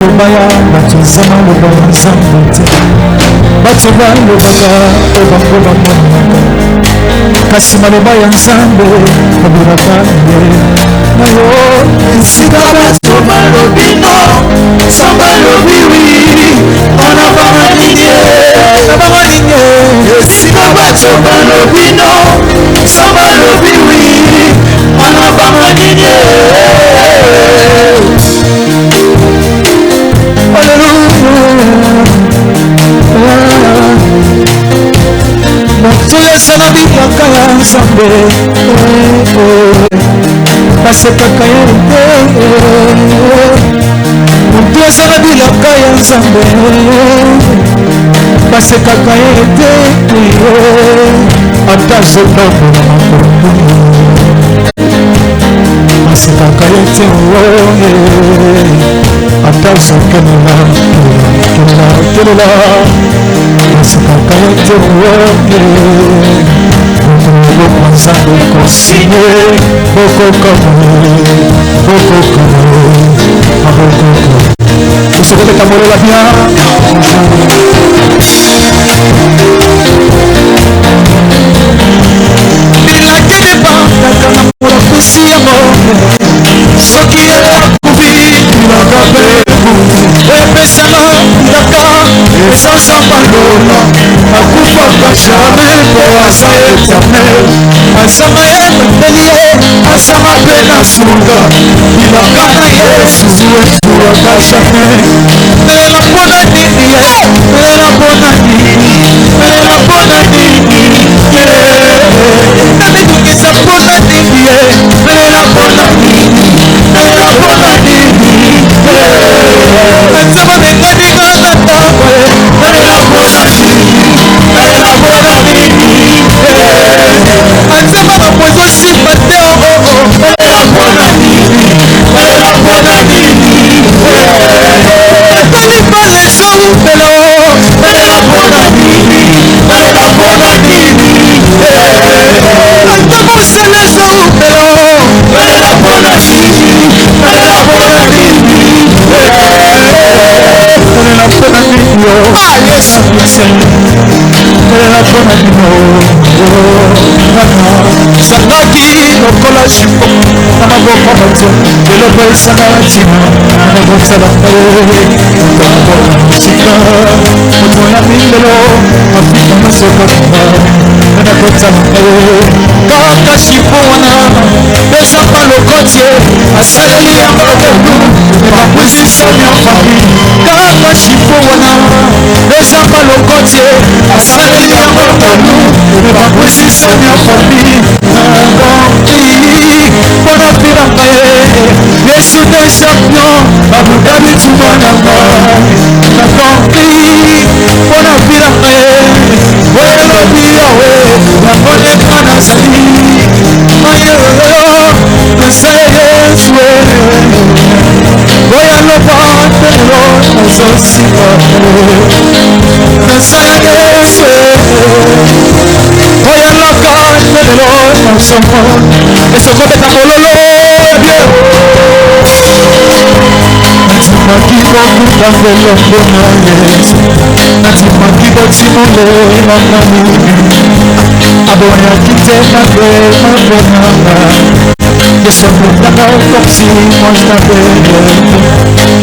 Baya batuzama lubanza mbote batuba lubaga obakoba mwana kasi maloba ya nzambe obiraka ye nayo esika bato balobino samba lobiwi ona bamaninye esika bato balobino samba lobiwi ona bamaninye. Moto esala bilaka ya nzambe basekaka ye te. Moto esala bilaka ya nzambe basekaka ye te. Ata zotambola makolo basekaka ye te. Ata zokelela kelela basekaka ye te. Boko nzambe konsigne bokokamole abokoko osokobeta molola bien bilaki libandaka na molakusi ya moke soki elakubi bilaka mpe epesana bilaka esasamba lola akufaka jamais po aza éternel asama ye pembeli ye asama mpe na sunga bilaka na yesu etuaka jamais lela mpona nini ye lela mpona nini lela mpona nini namibungisa mpona nini ye lela mpona nini lela mpona nini nzaba menganinga na ntango ye lela mpona nini lela mpona nini anzaba bapozo simba te lela mpona nini lela mpona nini talibala ezoupelo lela mpona nini lela mpona nini antamosele ezoupelo lela mpona nini lela mpona nini lela mpona nini yesu lela mpona nino zangaki lokola jipo na maboko bato eloko esanga ntina na botalaka ye otokoboka mosika moto ya mindelo afrika masokakuma na botalaka ye kaka jipo wana ezanga lokotie asaleli yango lobelu bamwisisoni afami kaka jipo wana ezanga lokotie asaleli yango lobelu bamwisisoni afami mpona piranga ye yesu de champion babudabi tumananga nakonki mpona piranga ye oyelobi yawe yango ndeka nazali ayeyo nasa yesu oyaloba lelo nazosika nasa yesu oyaloka lelo nasomo esokobeta mololo bien natimaki bokutangelo mpona yesu natimaki botimolelanga mingi aboyaki te mabema mponanga esokotanga komsi mostabele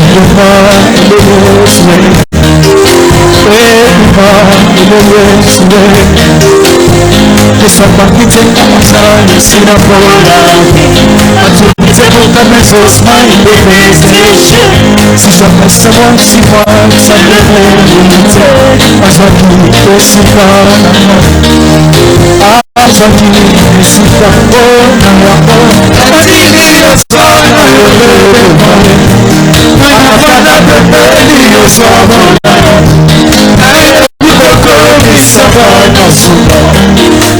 eloma eleyesue eloma eleyesue esabaki te kamasalisina mpona Table mesos my devastation. Si jamais c'est moi, si moi, ça me réunit. Azaki, Esipana. Azaki, Esipana. Azaki, Esipana. Anapana bebeli osabana. Kukoko misabana suba.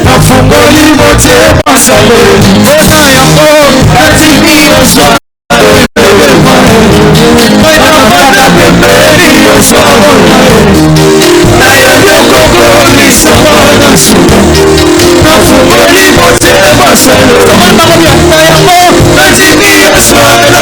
Nafungoli motema saleni. Ena yango. Atimi osabana. Anapana bebeli osabana. Kukoko misabana suba. Nafungoli motema saleni. Atimi osabana.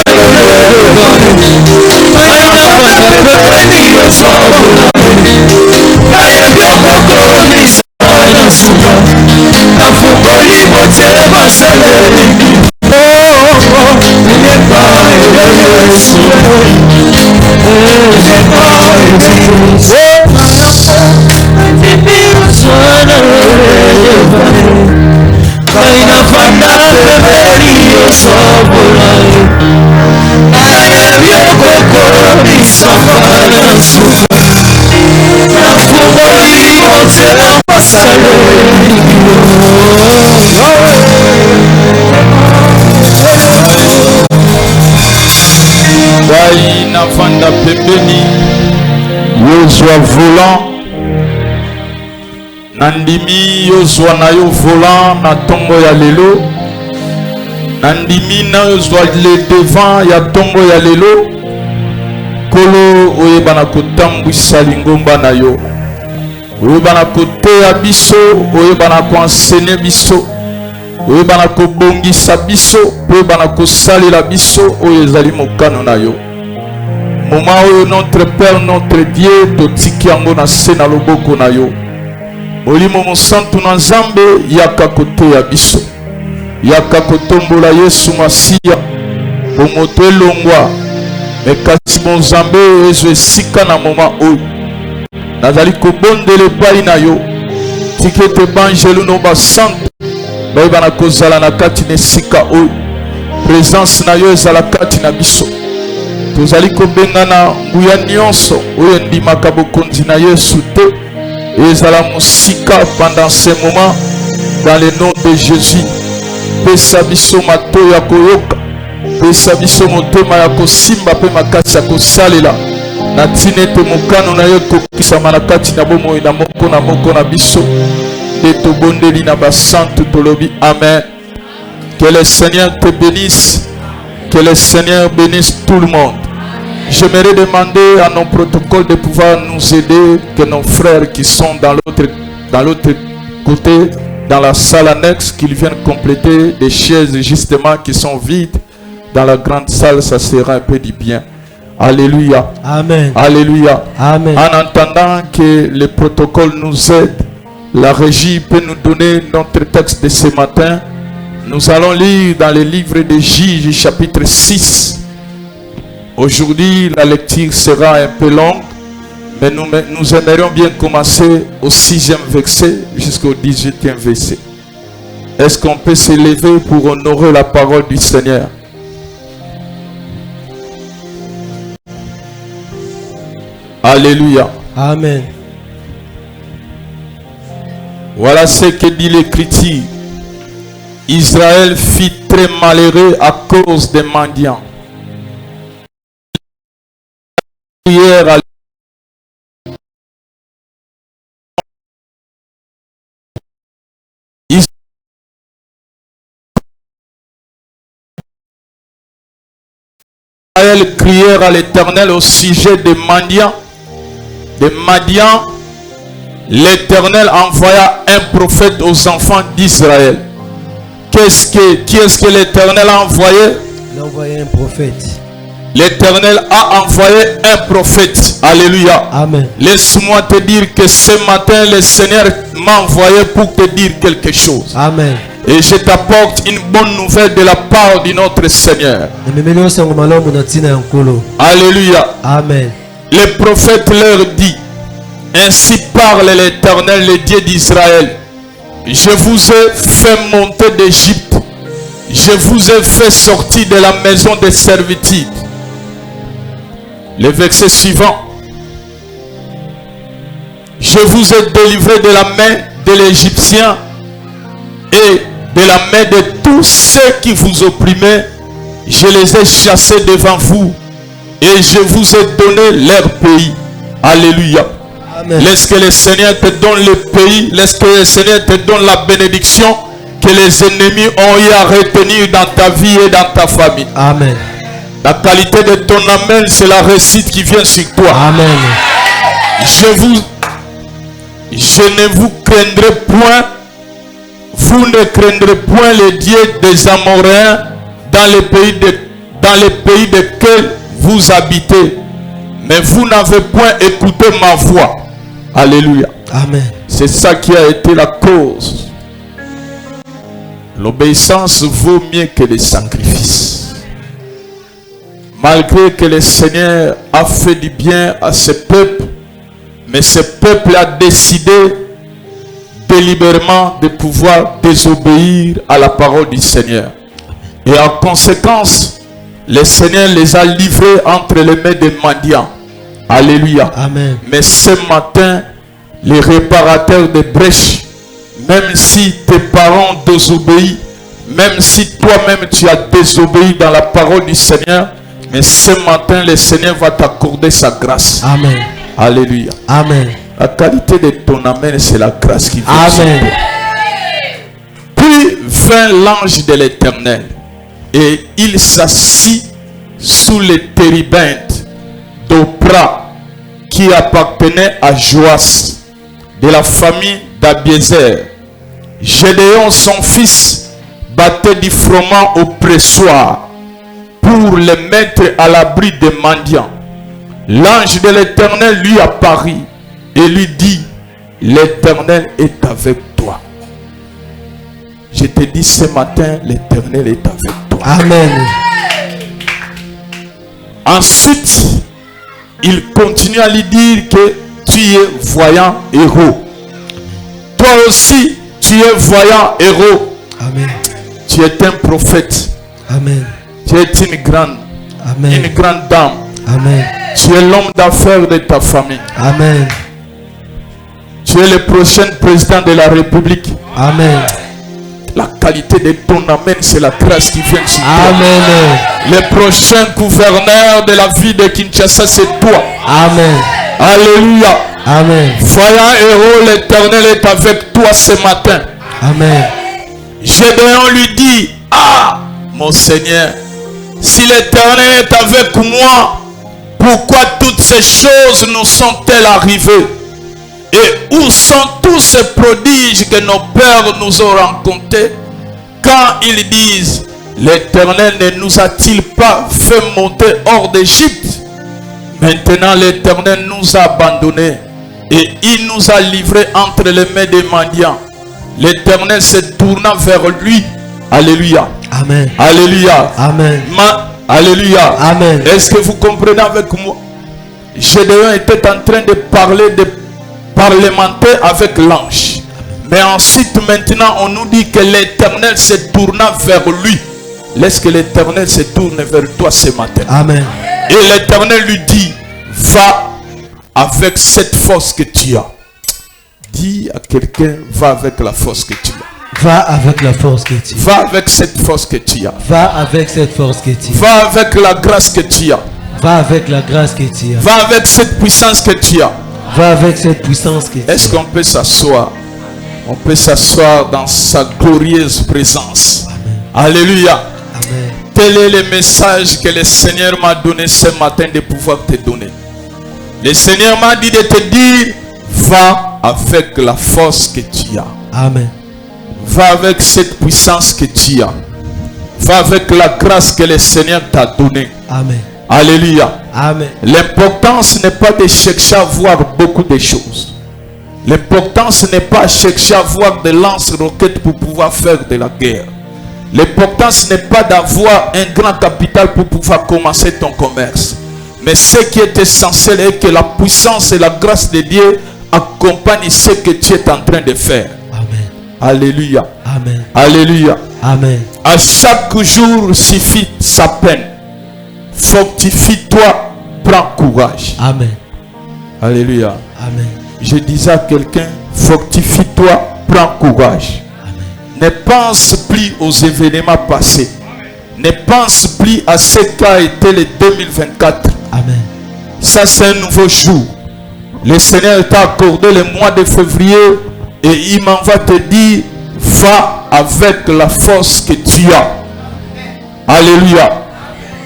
Navanda pembeni yozwa volant nandimi yozwa na yo volant na tombo ya lelo nandimi na yozwa le devant ya tombo ya lelo kolo oyebana kotambwisa lingomba na yo oyebana koteya biso oyebana koenseigne biso oyebana kobongisa biso oyebana kosalela biso oyo ezali mokano na yo. Moment où notre Père, notre Dieu, totiki yango na se na loboko na yo. Molimo mosantu na Nzambe yaka kote ya biso. Yaka kotombola Yesu Masiya. Pomoto elongwa. Mekasi bon Nzambe ezo esika na moment oyo. Nazali kobondele epai na yo. Tikete banjelu no basante. Bayebana kozala na kati na esika oyo. Présence na yo ezala kati na biso. Tozali kobengana nguya nyonso oyo ndimaka bokonzi na Yesu te ezala mosika pendant ce moment dans le nom de Jésus. Pesa biso mato ya koyoka, pesa biso motema ya kosimba pe makasi ya kosalela na tina ete mokano na yo kokisama na kati na bomoi na moko na biso nde tobondeli na basantu tolobi amen. Que le Seigneur te bénisse, que le Seigneur bénisse tout le monde. J'aimerais demander à nos protocoles de pouvoir nous aider, que nos frères qui sont dans l'autre côté, dans la salle annexe, qu'ils viennent compléter des chaises justement qui sont vides. Dans la grande salle, ça sera un peu du bien. Alléluia. Amen. Alléluia. Amen. En attendant que le protocole nous aide, la régie peut nous donner notre texte de ce matin. Nous allons lire dans le livre de Juges, chapitre 6. Aujourd'hui, la lecture sera un peu longue, mais nous aimerions bien commencer au 6e verset jusqu'au 18e verset. Est-ce qu'on peut se lever pour honorer la parole du Seigneur? Alléluia. Amen. Voilà ce que dit l'Écriture. Israël fut très malheureux à cause des mendiants. Israël crièrent à l'Éternel au sujet des mendiants. Des Madians, l'Éternel envoya un prophète aux enfants d'Israël. Qui est-ce que l'Éternel a envoyé? Il a envoyé un prophète. L'Éternel a envoyé un prophète. Alléluia. Amen. Laisse-moi te dire que ce matin, le Seigneur m'a envoyé pour te dire quelque chose. Amen. Et je t'apporte une bonne nouvelle de la part de notre Seigneur. Alléluia. Amen. Le prophète leur dit: ainsi parle l'Éternel, le Dieu d'Israël. Je vous ai fait monter d'Égypte. Je vous ai fait sortir de la maison de servitude. Le verset suivant. Je vous ai délivré de la main de l'Égyptien et de la main de tous ceux qui vous opprimaient. Je les ai chassés devant vous et je vous ai donné leur pays. Alléluia. Amen. Laisse que le Seigneur te donne le pays. Laisse que le Seigneur te donne la bénédiction que les ennemis ont eu à retenir dans ta vie et dans ta famille. Amen. La qualité de ton amen, c'est la réussite qui vient sur toi. Amen. Je ne vous craindrai point. Vous ne craindrez point les dieux des Amoréens dans les pays desquels vous habitez. Mais vous n'avez point écouté ma voix. Alléluia. Amen. C'est ça qui a été la cause. L'obéissance vaut mieux que les sacrifices. Malgré que le Seigneur a fait du bien à ce peuple, mais ce peuple a décidé délibérément de pouvoir désobéir à la parole du Seigneur. Et en conséquence, le Seigneur les a livrés entre les mains des mendiants. Alléluia. Amen. Mais ce matin, les réparateurs de brèches, même si tes parents désobéissent, même si toi-même tu as désobéi dans la parole du Seigneur, mais ce matin, le Seigneur va t'accorder sa grâce. Amen. Alléluia. Amen. La qualité de ton amen, c'est la grâce qui vient. Amen. Puis vint l'ange de l'Éternel et il s'assit sous les térébintes d'Oprah qui appartenait à Joas de la famille d'Abiézer. Gédéon, son fils, battait du froment au pressoir pour le mettre à l'abri des mendiants. L'ange de l'Éternel lui apparut et lui dit, l'Éternel est avec toi. Je te dis ce matin, l'Éternel est avec toi. Amen. Ensuite, il continue à lui dire que tu es voyant héros. Toi aussi, tu es voyant héros. Amen. Tu es un prophète. Amen. Tu es une grande dame. Amen. Tu es l'homme d'affaires de ta famille. Amen. Tu es le prochain président de la République. Amen. La qualité de ton amen, c'est la grâce qui vient sur toi. Amen. Le prochain gouverneur de la ville de Kinshasa, c'est toi. Amen. Alléluia. Amen. Voyant héros, l'Éternel est avec toi ce matin. Amen. Gédéon lui dit, ah, mon Seigneur, si l'Éternel est avec moi, pourquoi toutes ces choses nous sont-elles arrivées? Et où sont tous ces prodiges que nos pères nous ont rencontrés quand ils disent, l'Éternel ne nous a-t-il pas fait monter hors d'Égypte? Maintenant l'Éternel nous a abandonnés et il nous a livrés entre les mains des mendiants. L'Éternel se tourna vers lui. Alléluia. Amen. Alléluia. Amen. Alléluia. Amen. Est-ce que vous comprenez avec moi? Gédéon était en train de parlementer avec l'ange. Mais ensuite, maintenant, on nous dit que l'Éternel se tourna vers lui. Laisse que l'Éternel se tourne vers toi ce matin. Amen. Et l'Éternel lui dit, va avec cette force que tu as. Dis à quelqu'un, va avec la force que tu as. Va avec la force que tu as. Va avec cette force que tu as. Va avec cette force que tu as. Va avec la grâce que tu as. Va avec la grâce que tu as. Va avec cette puissance que tu as. Va avec cette puissance que tu as. Est-ce qu'on peut s'asseoir? On peut s'asseoir dans sa glorieuse présence. Amen. Alléluia. Amen. Tel est le message que le Seigneur m'a donné ce matin de pouvoir te donner. Le Seigneur m'a dit de te dire, va avec la force que tu as. Amen. Va avec cette puissance que tu as. Va avec la grâce que le Seigneur t'a donnée. Amen. Alléluia. Amen. L'importance n'est pas de chercher à voir beaucoup de choses. L'importance n'est pas de chercher à voir des lance-roquettes pour pouvoir faire de la guerre. L'importance n'est pas d'avoir un grand capital pour pouvoir commencer ton commerce. Mais ce qui est essentiel est que la puissance et la grâce de Dieu accompagnent ce que tu es en train de faire. Amen. Alléluia. Amen. Alléluia. Amen. À chaque jour suffit sa peine. Fortifie-toi, prends courage. Amen. Alléluia. Amen. Je disais à quelqu'un, fortifie-toi, prends courage. Amen. Ne pense plus aux événements passés. Ne pense plus à ce qu'a été le 2024. Amen. Ça, c'est un nouveau jour. Le Seigneur t'a accordé le mois de février et il m'envoie te dire, va avec la force que tu as. Alléluia.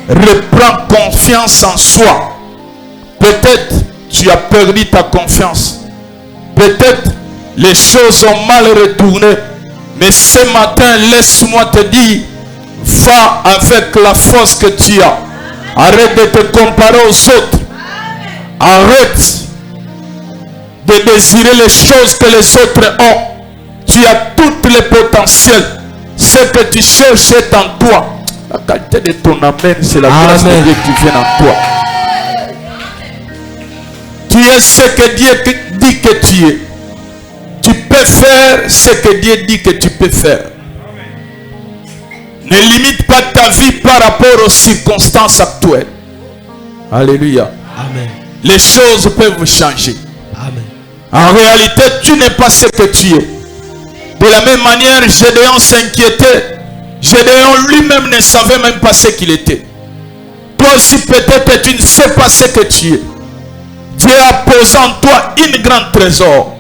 Reprends confiance en soi. Peut-être tu as perdu ta confiance. Peut-être les choses ont mal retourné. Mais ce matin, laisse-moi te dire, va avec la force que tu as. Arrête de te comparer aux autres. Arrête de désirer les choses que les autres ont. Tu as tout le potentiel. Ce que tu cherches est en toi. La qualité de ton amen, c'est la grâce de Dieu qui vient en toi. Tu es ce que Dieu dit que tu es. Tu peux faire ce que Dieu dit que tu peux faire. Ne limite pas ta vie par rapport aux circonstances actuelles. Alléluia. Amen. les choses peuvent changer. Amen. En réalité, tu n'es pas ce que tu es. De la même manière, Gédéon s'inquiétait. Gédéon lui-même ne savait même pas ce qu'il était. Toi aussi, peut-être, tu ne sais pas ce que tu es. Dieu a posé en toi une grande trésor.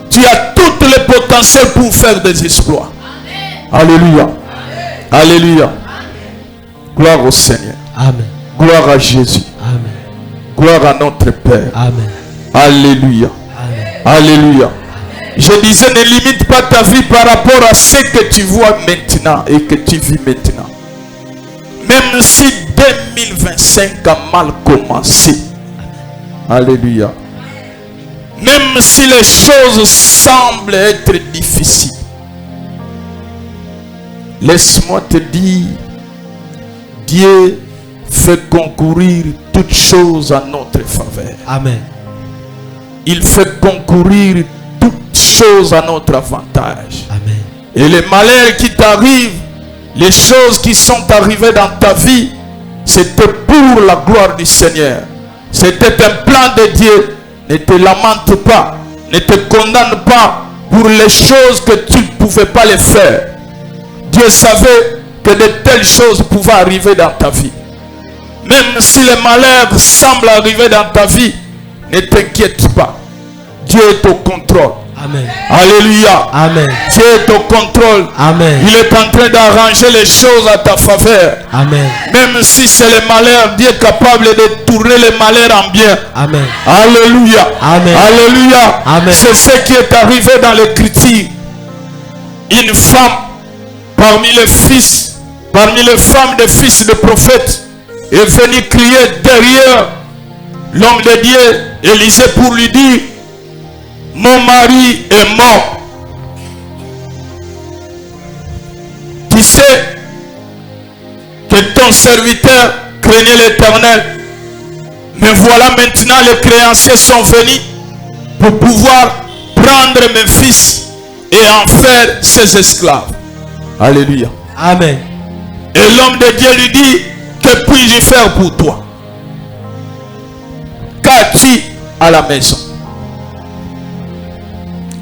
Tu as tout le potentiel pour faire des exploits. Alléluia. Alléluia. Gloire au Seigneur. Amen. Gloire à Jésus. Amen. Gloire à notre Père. Amen. Alléluia. Amen. Alléluia. Je disais, ne limite pas ta vie par rapport à ce que tu vois maintenant et que tu vis maintenant. Même si 2025 a mal commencé. Alléluia. Même si les choses semblent être difficiles. Laisse-moi te dire, Dieu fait concourir toutes choses à notre faveur. Amen. Il fait concourir toutes choses à notre avantage. Amen. Et les malheurs qui t'arrivent, les choses qui sont arrivées dans ta vie, c'était pour la gloire du Seigneur. C'était un plan de Dieu. Ne te lamente pas, ne te condamne pas pour les choses que tu ne pouvais pas les faire. Dieu savait que de telles choses pouvaient arriver dans ta vie. Même si les malheurs semblent arriver dans ta vie, ne t'inquiète pas. Dieu est au contrôle. Amen. Alléluia. Amen. Dieu est au contrôle. Amen. Il est en train d'arranger les choses à ta faveur. Amen. Même si c'est le malheur, Dieu est capable de tourner les malheurs en bien. Amen. Alléluia. Amen. Alléluia. Amen. C'est ce qui est arrivé dans l'Écriture. Une femme parmi les fils, parmi les femmes des fils de prophètes, est venue crier derrière l'homme de Dieu, Élisée, pour lui dire: mon mari est mort. Tu sais que ton serviteur craignait l'Éternel. Mais voilà, maintenant les créanciers sont venus pour pouvoir prendre mes fils et en faire ses esclaves. Alléluia. Amen. Et l'homme de Dieu lui dit: que puis-je faire pour toi? Qu'as-tu à la maison?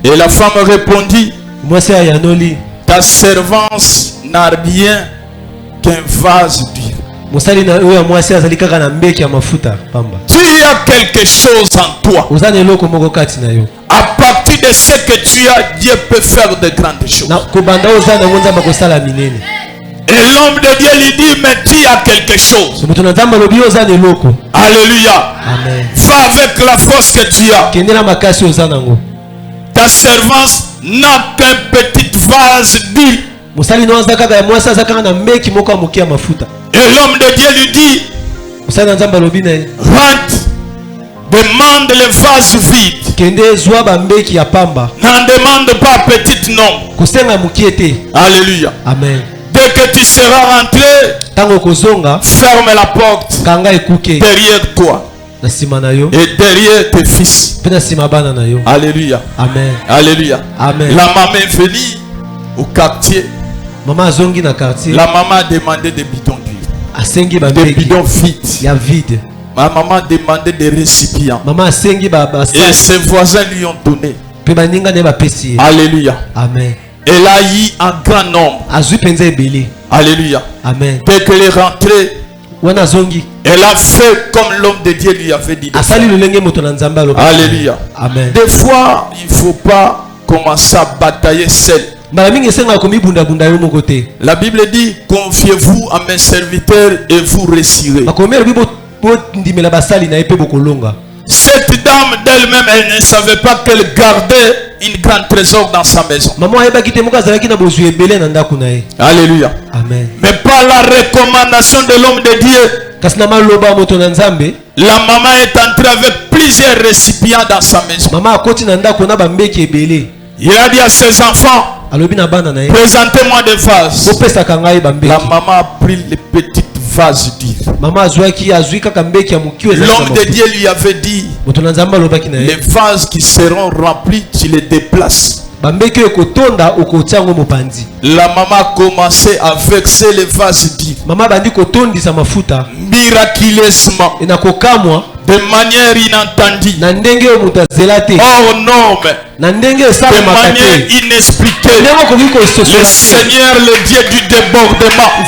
Et la femme répondit: Moi c'est Ayanoli. ta servance n'a rien qu'un vase d'huile. Musali na oya mwasi azali kaka na mbeki ya mafuta pamba. Tu as quelque chose en toi. Uzana eloko moko kati na yo. À partir de ce que tu as, Dieu peut faire de grandes choses. Na kobanda uzana ngonza bakosala minene. Et l'homme de Dieu lui dit: mais tu as quelque chose. Mutu na nzamba lobi uzana eloko. Alléluia. Amen. Va avec la force que tu as. Kendela makasi uzana ngo. Ta servance n'a qu'un petit vase d'huile. Musali no azaka kaka ya mwasi azaka na mbeki moko amukia mafuta. Et l'homme de Dieu lui dit: Musali na nzamba lobi na rentre, demande le vase vide. kende zwa ba mbeki ya pamba. N'en demande pas petit nombre. Kusenga mukiete. Alléluia. Amen. Dès que tu seras rentré, Tango kozonga ferme la porte kanga ekuke derrière toi na sima na yo et derrière tes fils. pe na sima bana na yo. Alléluia. Amen. Alléluia. Amen. La maman est venue au quartier. Mama azongi na quartier. La maman a demandé des bidons d'huile, Asengi ba des mbeki bidons vides. ya vide. Ma maman a demandé des récipients. Mama asengi ba Et ses voisins lui ont donné. pe baninga ne ba pesi. Alléluia. Amen. Elle a eu un grand nombre. Azui penza ebele. Alléluia. Amen. Dès qu'elle est rentrée, Wana zongi elle a fait comme l'homme de Dieu lui avait dit de faire. asali lolenge moto na nzamba lo. Alléluia. Amen. Des fois, il ne faut pas commencer à batailler seul. Mbala mingi esenga komi bunda bunda yo moko te. La Bible dit: confiez-vous à mes serviteurs et vous réussirez. Bakomi lobi bo ndimela basali na epe bokolonga. Cette dame d'elle-même, elle ne savait pas qu'elle gardait une grande trésor dans sa maison. Maman ayebaki te moko azalaki na bozwi ebele na ndako na ye. Alléluia. Amen. Mais par la recommandation de l'homme de Dieu, Kasi na maloba moto na nzambe, la maman est entrée avec plusieurs récipients dans sa maison. mama akoti na ndako na bambeki ebele. Il a dit à ses enfants: Alobi na bana na ye, présentez-moi des vases. bopesaka ngai La bambeki. maman a pris les petites vases d'huile. Mama azwi kaka mbeki ya mokio ezali na L'homme de mafuta. Dieu lui avait dit: Moto na nzambe alobaki na les ye, vases qui seront remplis, tu les déplaces. bambeki oyo ekotonda okotia yango mopanzi. La maman a commencé à vexer les vases d'huile. Mama bandi kotondisa mafuta Miraculeusement, enakokamwa de de manière inattendue, hors norme, de manière inexpliquée. Le Seigneur, le Dieu du débordement, le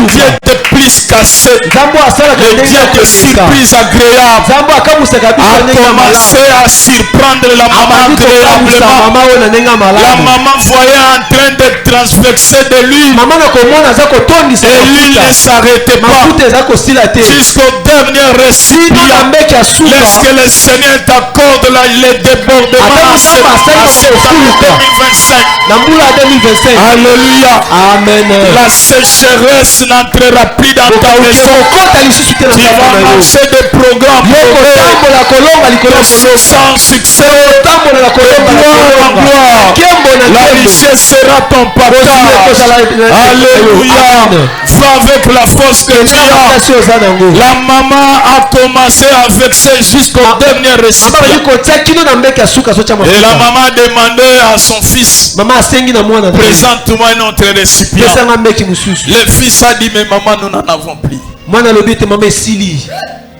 Dieu de plus cassé, le Dieu de surprise agréable, a commencé à surprendre la maman agréablement. La maman voyait en train de transverser de l'huile, et l'huile ne s'arrêtait pas jusqu'au dernier récipient. Laisse que le Seigneur t'accorde les débordements en cette année 2025. Alléluia. Amen. La sécheresse n'entrera plus dans ta maison. Tu vas marcher des programmes sans succès, de gloire en gloire. La richesse sera ton partage. Alléluia. Va avec la force que tu as. La maman a commencé à vexer jusqu'au dernier récipient. Et la maman a demandé à son fils, présente-moi un autre récipient. Le fils a dit, mais maman, nous n'en avons plus.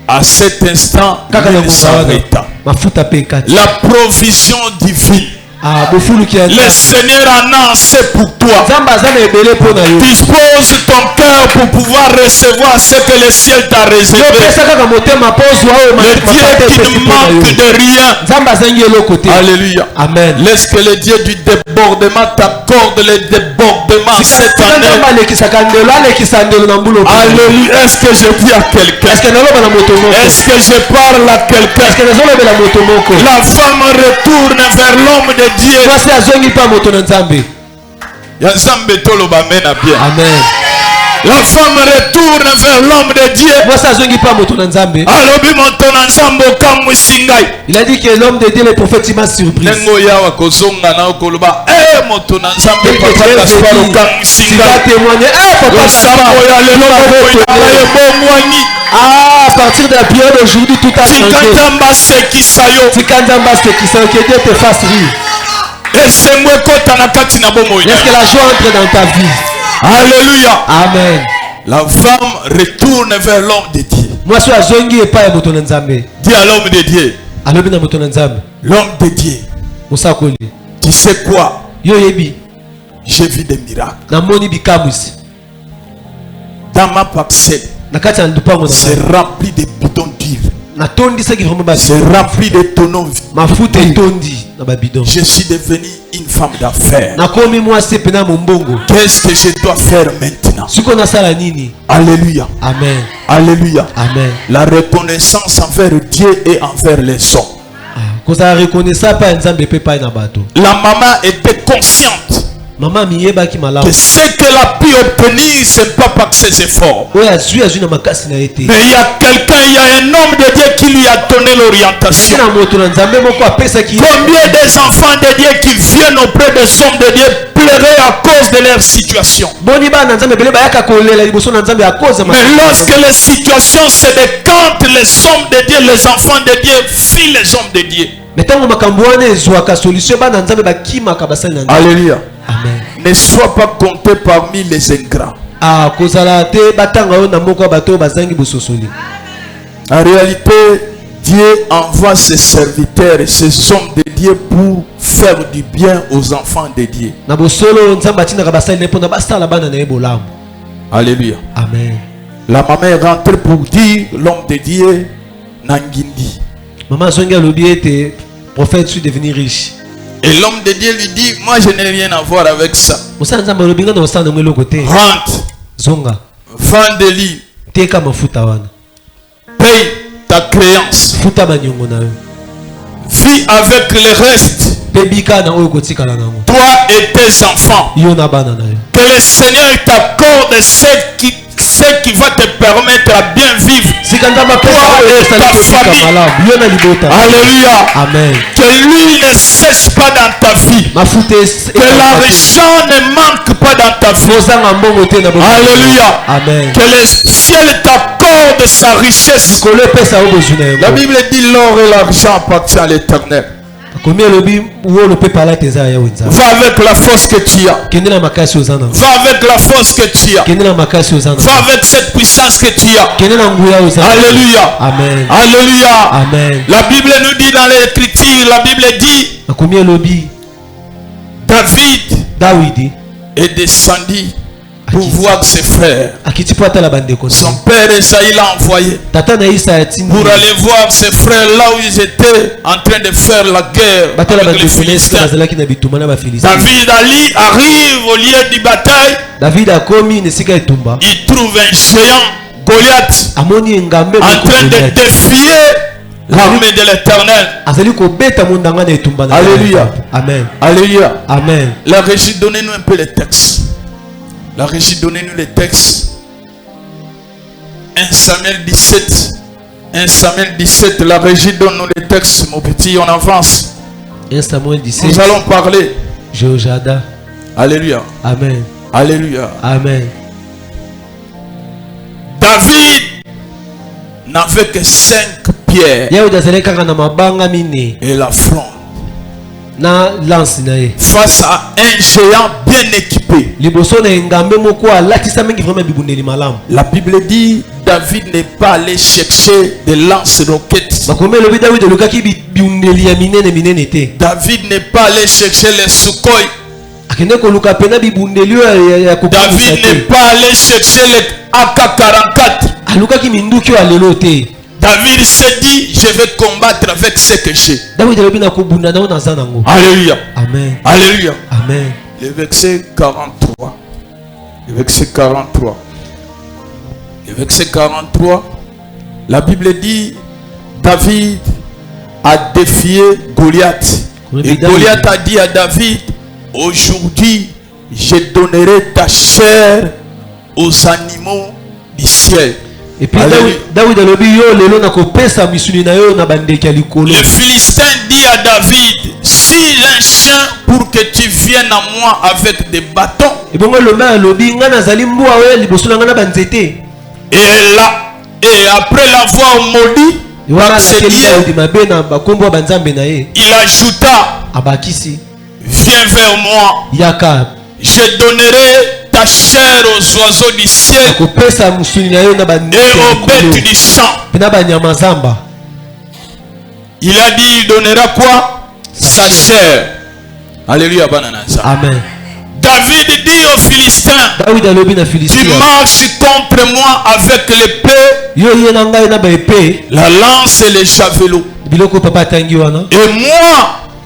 À cet instant, il s'arrêta. La provision divine. Le Seigneur en a assez pour toi. Dispose ton cœur pour pouvoir recevoir ce que le ciel t'a réservé. Le Dieu qui ne manque de rien. Alléluia. Amen. Laisse que le Dieu du débordement t'accorde les débordements cette année. Alléluia. Est-ce que je dis à quelqu'un? Est-ce que je parle à quelqu'un? La femme retourne vers l'homme de Dieu. Amen. La femme retourne vers l'homme de Dieu. Il a dit que l'homme de Dieu, le prophète, il m'a surpris. Tu vas témoigner. Ah, à partir de la période d'aujourd'hui, tout a changé. Que Dieu te fasse rire. Est-ce que la joie entre dans ta vie? Alléluia. Amen. La femme retourne vers l'homme de Dieu. Dis à l'homme de Dieu. L'homme de Dieu. Tu sais quoi? J'ai vu des miracles. Dans ma parcelle, c'est rempli de bidons d'huile. C'est rempli de tonneaux. Je suis devenu une femme d'affaires. Qu'est-ce que je dois faire maintenant? Alléluia. Amen. Alléluia. Amen. La reconnaissance envers Dieu et envers les hommes. La maman était consciente que ce qu'elle a pu obtenir, ce n'est pas par ses efforts. Mais il y a quelqu'un, il y a un homme de Dieu qui lui a donné l'orientation. Combien des enfants de Dieu qui viennent auprès des hommes de Dieu pleuraient à cause de leur situation? Mais lorsque les situations se décantent, les hommes de Dieu, les enfants de Dieu fuient les hommes de Dieu. Alléluia. Amen. Ne sois pas compté parmi les ingrats. En réalité, Dieu envoie ses serviteurs et ses hommes de Dieu pour faire du bien aux enfants de Dieu. Alléluia. Amen. La maman est rentrée pour dire l'homme de Dieu Nangindi. Maman Zonga Lobi était prophète, je suis devenu riche. Et l'homme de Dieu lui dit, moi je n'ai rien à voir avec ça. Rentre. Zonga. Vends des livres. Paye ta créance. Vis avec le reste. Toi et tes enfants. Que le Seigneur t'accorde ce qui va te permettre à bien vivre. Toi et ta famille. Alléluia. Amen. Que lui ne cesse pas dans ta vie. Que l'argent ne manque pas dans ta vie. Alléluia. Amen. Que le ciel t'accorde sa richesse. La Bible dit l'or et l'argent appartiennent à l'Éternel. Va avec la force que tu as. Va avec la force que tu as. Va avec cette puissance que tu as. Alléluia. Amen. Alléluia. Amen. La Bible nous dit dans l'écriture, la Bible dit, David est descendu pour voir ses frères. Son père Esaïe l'a envoyé pour aller voir ses frères là où ils étaient en train de faire la guerre avec les Philistins. David arrive au lieu de bataille. Il trouve un géant, Goliath, en train de défier l'armée de l'Éternel. Alléluia. Amen. Alléluia. Amen. La régie, donnez-nous un peu les textes. La régie, donnez-nous les textes. 1 Samuel 17. 1 Samuel 17. La régie, donne-nous les textes, mon petit, on avance. 1 Samuel 17. Nous allons parler. Jéhojada. Alléluia. Amen. Alléluia. Amen. David n'avait que 5 pierres. Et la fronde. Face à un géant bien équipé. La Bible dit David n'est pas allé chercher des lance-roquettes. David n'est pas allé chercher les Sukhoi. David n'est pas allé chercher les AK-44. David s'est dit, je vais combattre avec ce que j'ai. Alléluia. Amen. Alléluia. Amen. Le verset 43. Le verset 43. Le verset 43. La Bible dit, David a défié Goliath. Et Goliath a dit à David, aujourd'hui, je donnerai ta chair aux animaux du ciel. Et puis David a le Philistin dit à David, si un chien pour que tu viennes à moi avec des bâtons. Et après l'avoir maudit, il ajouta, viens vers moi, je donnerai ta chair aux oiseaux du ciel et aux bêtes du champ. Il a dit, il donnera quoi? Sa chair. Alléluia. Amen. David dit aux Philistins, tu marches contre moi avec l'épée, la lance et les javelots.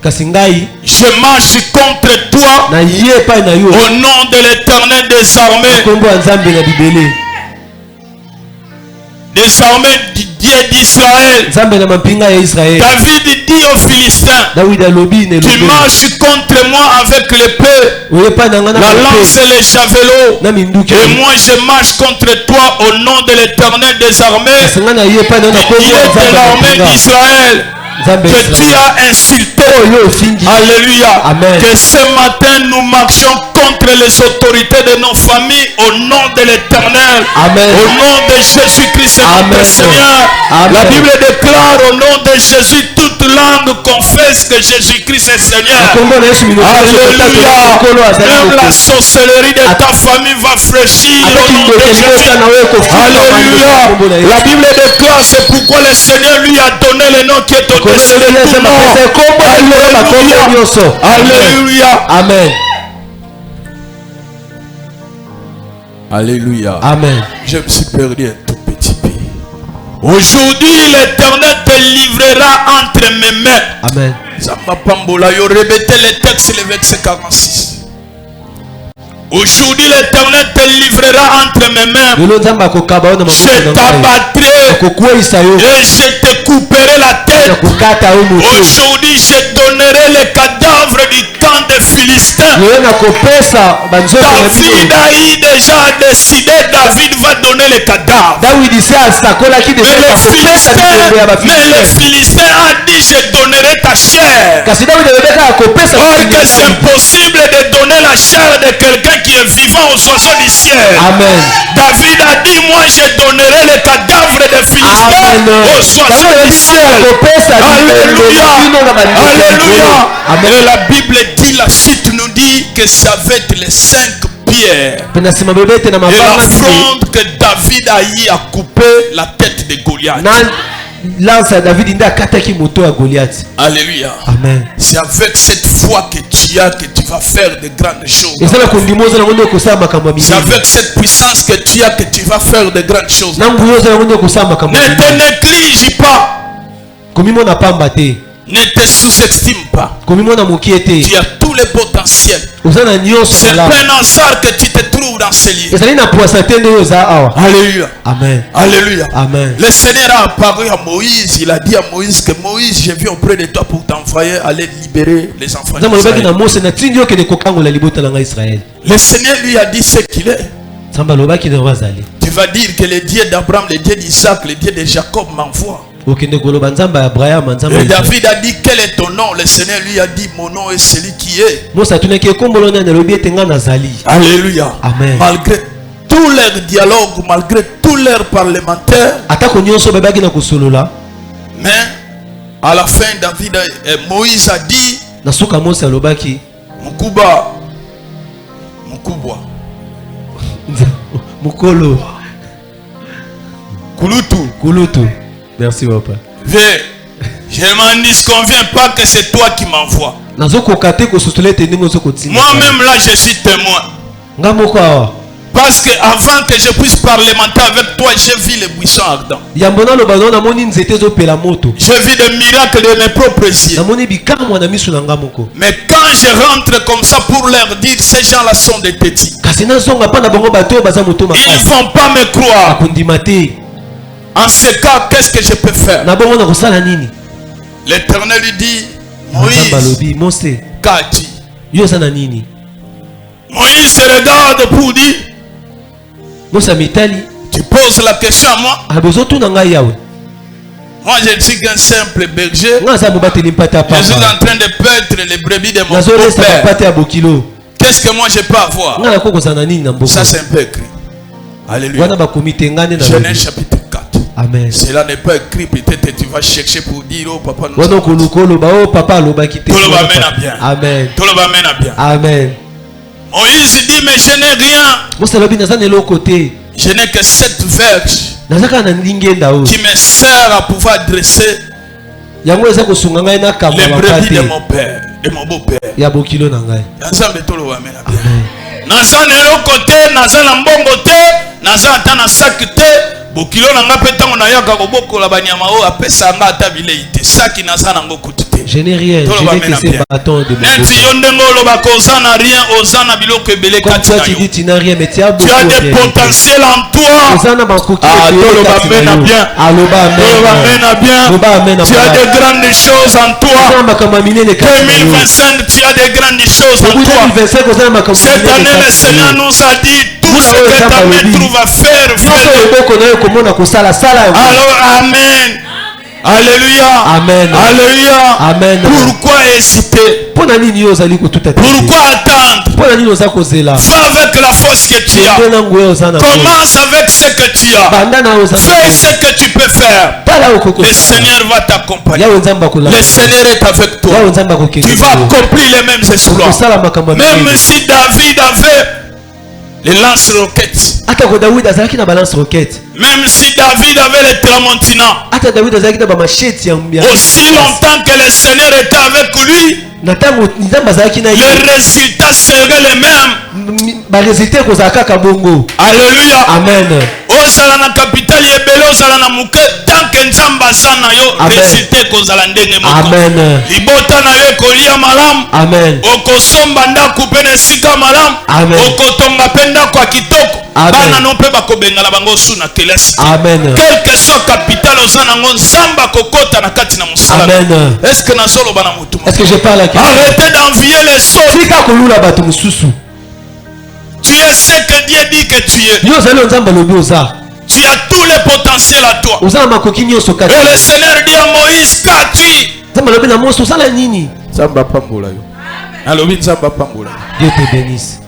Et moi, je marche contre toi au nom de l'Éternel des armées. Des armées du Dieu d'Israël. David dit aux Philistins, tu marches contre moi avec l'épée, la lance et les javelots. Et moi je marche contre toi au nom de l'Éternel des armées, Dieu de l'armée d'Israël, que tu as insulté. Alléluia. Amen. Que ce matin nous marchions contre les autorités de nos familles au nom de l'Éternel. Au nom de Jésus-Christ notre Seigneur. Amen. La Bible déclare au nom de Jésus toute langue confesse que Jésus-Christ est Seigneur. Alléluia. Même la sorcellerie de ta famille va fléchir au nom de Jésus. Alléluia. La Bible déclare, c'est pourquoi le Seigneur lui a donné le nom qui est au-dessus de tout nom. Alléluia. Alléluia. Amen. Alléluia. Amen. Je me suis perdu un tout petit peu. Aujourd'hui, l'Éternel te livrera entre mes mains. Amen. Zamapambola, yo répétez le texte, le verset 46. Aujourd'hui, l'Éternel te livrera entre mes mains. Je t'abattrai et je te couperai la tête. Aujourd'hui, je donnerai les cadavres du camp des Philistins. David a déjà décidé, David va donner les cadavres. Mais les Philistins a dit, je donnerai donnerai ta chair. Or que c'est possible de donner la chair de quelqu'un qui est vivant aux oiseaux du ciel. Amen. David a dit, moi je donnerai les cadavres des Philistins aux oiseaux du ciel. Alléluia. Alléluia. Et la Bible dit, la suite nous dit que ça va être les 5 pierres. Et l'offrande que David a eu à couper la tête de Goliath. Alléluia. Amen. C'est avec cette foi que tu as que tu vas faire de grandes choses. C'est avec cette puissance que tu as que tu vas faire de grandes choses. Ne te néglige pas. Ne te sous-estime pas. Tu as tous les potentiels. C'est pas un hasard que tu te trouves dans ce lieu. Alléluia. Amen. Alléluia. Amen. Le Seigneur a apparu à Moïse. Il a dit à Moïse que Moïse, je viens auprès de toi pour t'envoyer aller libérer les enfants d'Israël. Le Seigneur lui a dit ce qu'il est. Tu vas dire que le Dieu d'Abraham, le Dieu d'Isaac, le Dieu de Jacob m'envoie. Et David a dit, quel est ton nom? Le Seigneur lui a dit, mon nom est celui qui est. Alléluia. Amen. Malgré tout leur dialogue, malgré tout leur parlementaire, mais à la fin David Moïse a dit, Mukubwa Mukolo Kulutu. Merci papa. Je ne m'en disconviens pas que c'est toi qui m'envoies. Moi-même là je suis témoin. Parce que avant que je puisse parlementer avec toi, j'ai vu les buissons ardents. J'ai vu des miracles de mes propres yeux. Mais quand je rentre comme ça pour leur dire, ces gens-là sont des tétis, ils ne vont pas me croire. En ce cas, qu'est-ce que je peux faire? L'Éternel lui dit, Moïse, Kati. Moïse regarde pour dire, tu poses la question à moi. Moi je suis qu'un simple berger. Je suis en train de perdre les brebis de mon père. Qu'est-ce que moi je peux avoir? Ça c'est un peu écrit. Alléluia. Genèse chapitre 4. Amen. Cela n'est pas écrit, peut-être tu vas chercher pour dire, oh papa nous avons. Tout le monde bien. Amen. Tout le monde bien. Amen. Moïse dit, mais je n'ai rien. Je n'ai que 7 verges qui me servent à pouvoir dresser les brebis de mon père, de mon beau-père. Naza nelo côté, naza na mbongo te, naza ata na sac te, bokilo nanga pe tango na yaka kobokola banyama o apesa nga ata bilei te, saki naza nango kutu te. Je n'ai rien, je n'ai que ces bâtons de mon beau-père. Comme toi tu dis tu n'as rien, mais tu as beaucoup. Tu as des potentiels en toi. Tu as des grandes choses en toi. 2025 tu as des grandes choses en toi. Cette année le Seigneur nous a dit tout ce que ta main trouve à faire, fais-le. Alors amen. Alléluia. Amen. Alléluia. Amen. Pourquoi hésiter? Pourquoi attendre? Va avec la force que tu as. Commence avec ce que tu as. Fais ce que tu peux faire. Le Seigneur va t'accompagner. Le Seigneur est avec toi. Tu vas accomplir les mêmes exploits. Même si David avait les lance-roquettes. Même si David avait les tramontina. Aussi longtemps que le Seigneur était avec lui, les résultats seraient les mêmes. Alléluia. Amen. Ozala na capitale yebele ozala na muke tant que nzamba sana yo résultat kozala ndenge moko. Amen. Libota na yo kolia malam. Amen. Okosomba ndako pe na sika malam. Amen. Okotonga penda kwa kitoko. Bana no pe bakobengala bango suna kelasi. Amen. Quel que soit capitale ozana ngo nzamba kokota na kati na musala. Amen. Est-ce que nazolo bana mutu? Est-ce que je parle à quelqu'un? Arrêtez d'envier les autres. Sika kolula batu mususu. Tu es ce que Dieu dit que tu es. Tu as tous les potentiels à toi. Et le Seigneur dit à Moïse, qu'as-tu? Dieu te bénisse.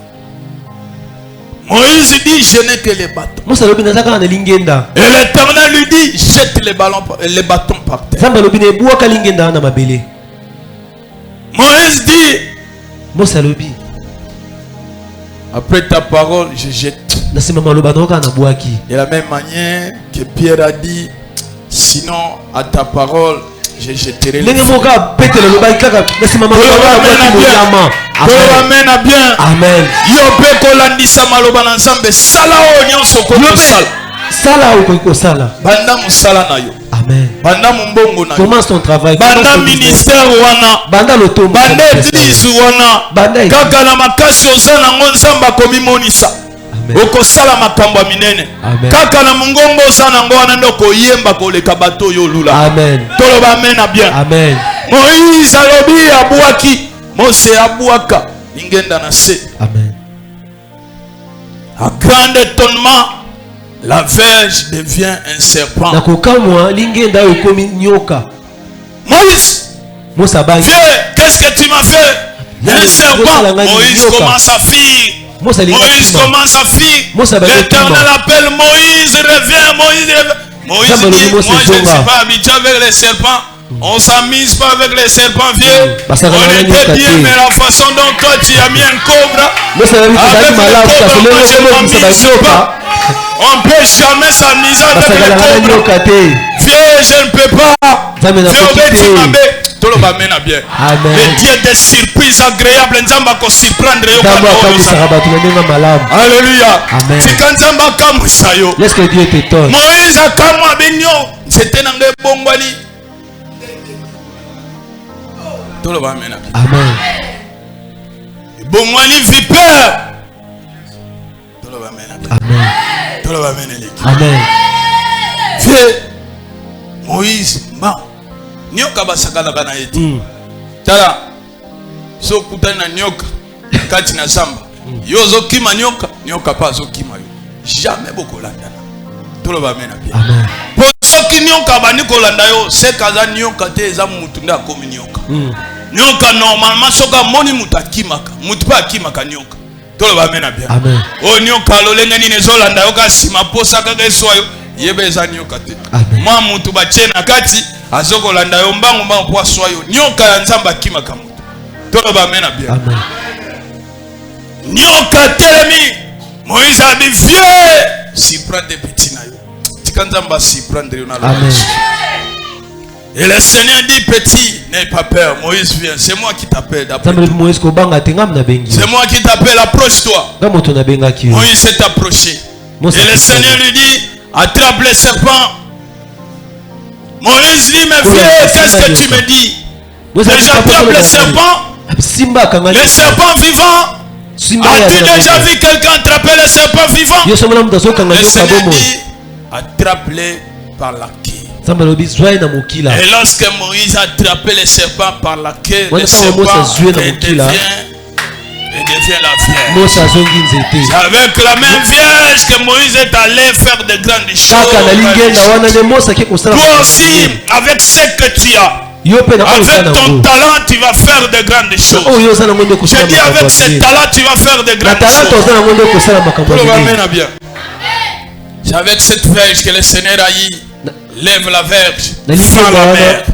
Moïse dit, je n'ai que les bâtons. Et l'Éternel lui dit, jette les bâtons par terre. Moïse dit, après ta parole, je jette. De la même manière que Pierre a dit, sinon à ta parole, je jetterai les feux. Amen. Amen. Amen. Commence ton travail. Banda ministère wana. Banda loto. Banda église wana. Banda église. Kaka na makasi ozana ngonzamba komi monisa. Oko sala makambo minene. Kaka na mungongo ozana ngwana ndoko yemba koleka bato yo lula. Amen. Toloba amen bien. Amen. Moïse alobi abuaki. Mose abuaka. Ingenda na se. Amen. À grand étonnement, la verge devient un serpent. Moïse, viens, qu'est-ce que tu m'as fait? Un serpent. Moïse commence à fuir. Moïse commence à fuir. L'Éternel appelle Moïse, reviens, Moïse, reviens. Moïse dit, moi je ne suis pas habitué avec les serpents. On s'amuse pas avec les serpents vieux. On était bien, mais la façon dont toi tu as mis un cobra, avec le cobra, moi je ne m'amuse pas. On ne peut jamais s'amuser avec le cobra. Vieux, je ne peux pas. Bien. Le Dieu des surprises agréables, Nzamba ko surprendre yo. Alléluia. Laisse que Dieu t'étonne. Moïse a kamwa benyo, c'était dans le bongwani. Amen. Bongwani vipère. Amen. Amen. Vieux Moïse, ma nyoka basakala bana yeti. Tala so kutana nyoka kati na samba. Yozo kima nyoka pa zo kima yo. Jamais bokolanda. Toloba mena bien. Amen. Soki nyoka bani kolanda yo, se kaza nyoka te eza mutu nda komi nyoka. Nyoka normalement soka moni mutu akimaka. Mutu pa akimaka nyoka. Toloba mena bien. Amen. O nyoka lolenge nini zolanda yo kasi maposa kaka eswayo. Yebe eza nyoka te. Mwa mutu bache na kati azoko landa yo mbango po aswayo. Nyoka ya nzamba akimaka mutu. Toloba mena bien. Amen. Nyoka telemi. Moïse a dit vieux. Si prend des petits na yo. Tikanzamba si prendre yo na la. Amen. Et le Seigneur dit petit, n'aie pas peur. Moïse vient, c'est moi qui t'appelle d'après. C'est moi qui t'appelle, approche-toi. Moïse s'est approché. Et le Seigneur lui dit, attrape le serpent. Moïse dit, mais vieux, qu'est-ce que tu me dis? Et j'attrape le serpent. Le serpent vivant. As-tu déjà vu quelqu'un attraper le serpent vivant? Le Seigneur dit, attrape-le par la queue. Et lorsque Moïse a attrapé le serpent par la queue, le serpent devient la vierge. Avec la même vierge que Moïse est allé faire de grandes choses. Toi aussi, avec ce que tu as, avec ton talent, tu vas faire de grandes choses. Je dis avec ce talent, tu vas faire de grandes choses. C'est avec cette vierge que le Seigneur a dit, lève la verge, fends la mer.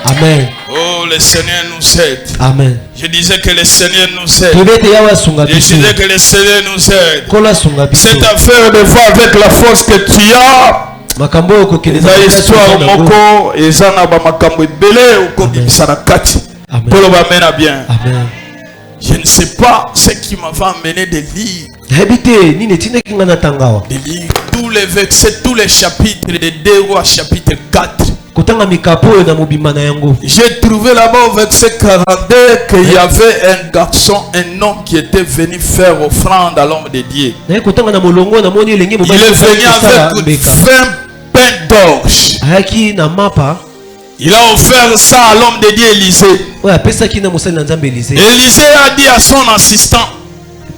Amen. Oh, le Seigneur nous aide. Amen. Je disais que le Seigneur nous aide. Je disais que le Seigneur nous aide. Cette affaire de voir avec la force que tu as. La histoire moko ezana ba makambo ebele okobimisa na kati. Polo ba mena bien. Amen. Je ne sais pas ce qui m'avait amené de lire. De lire tous les versets, tous les chapitres de 2 Rois chapitre 4. J'ai trouvé là-bas au verset 42 qu'il y avait un garçon, un homme qui était venu faire offrande à l'homme de Dieu. Il est venu avec 20 pains d'orge. Il a offert ça à l'homme de Dieu Élisée. Élisée a dit à son assistant,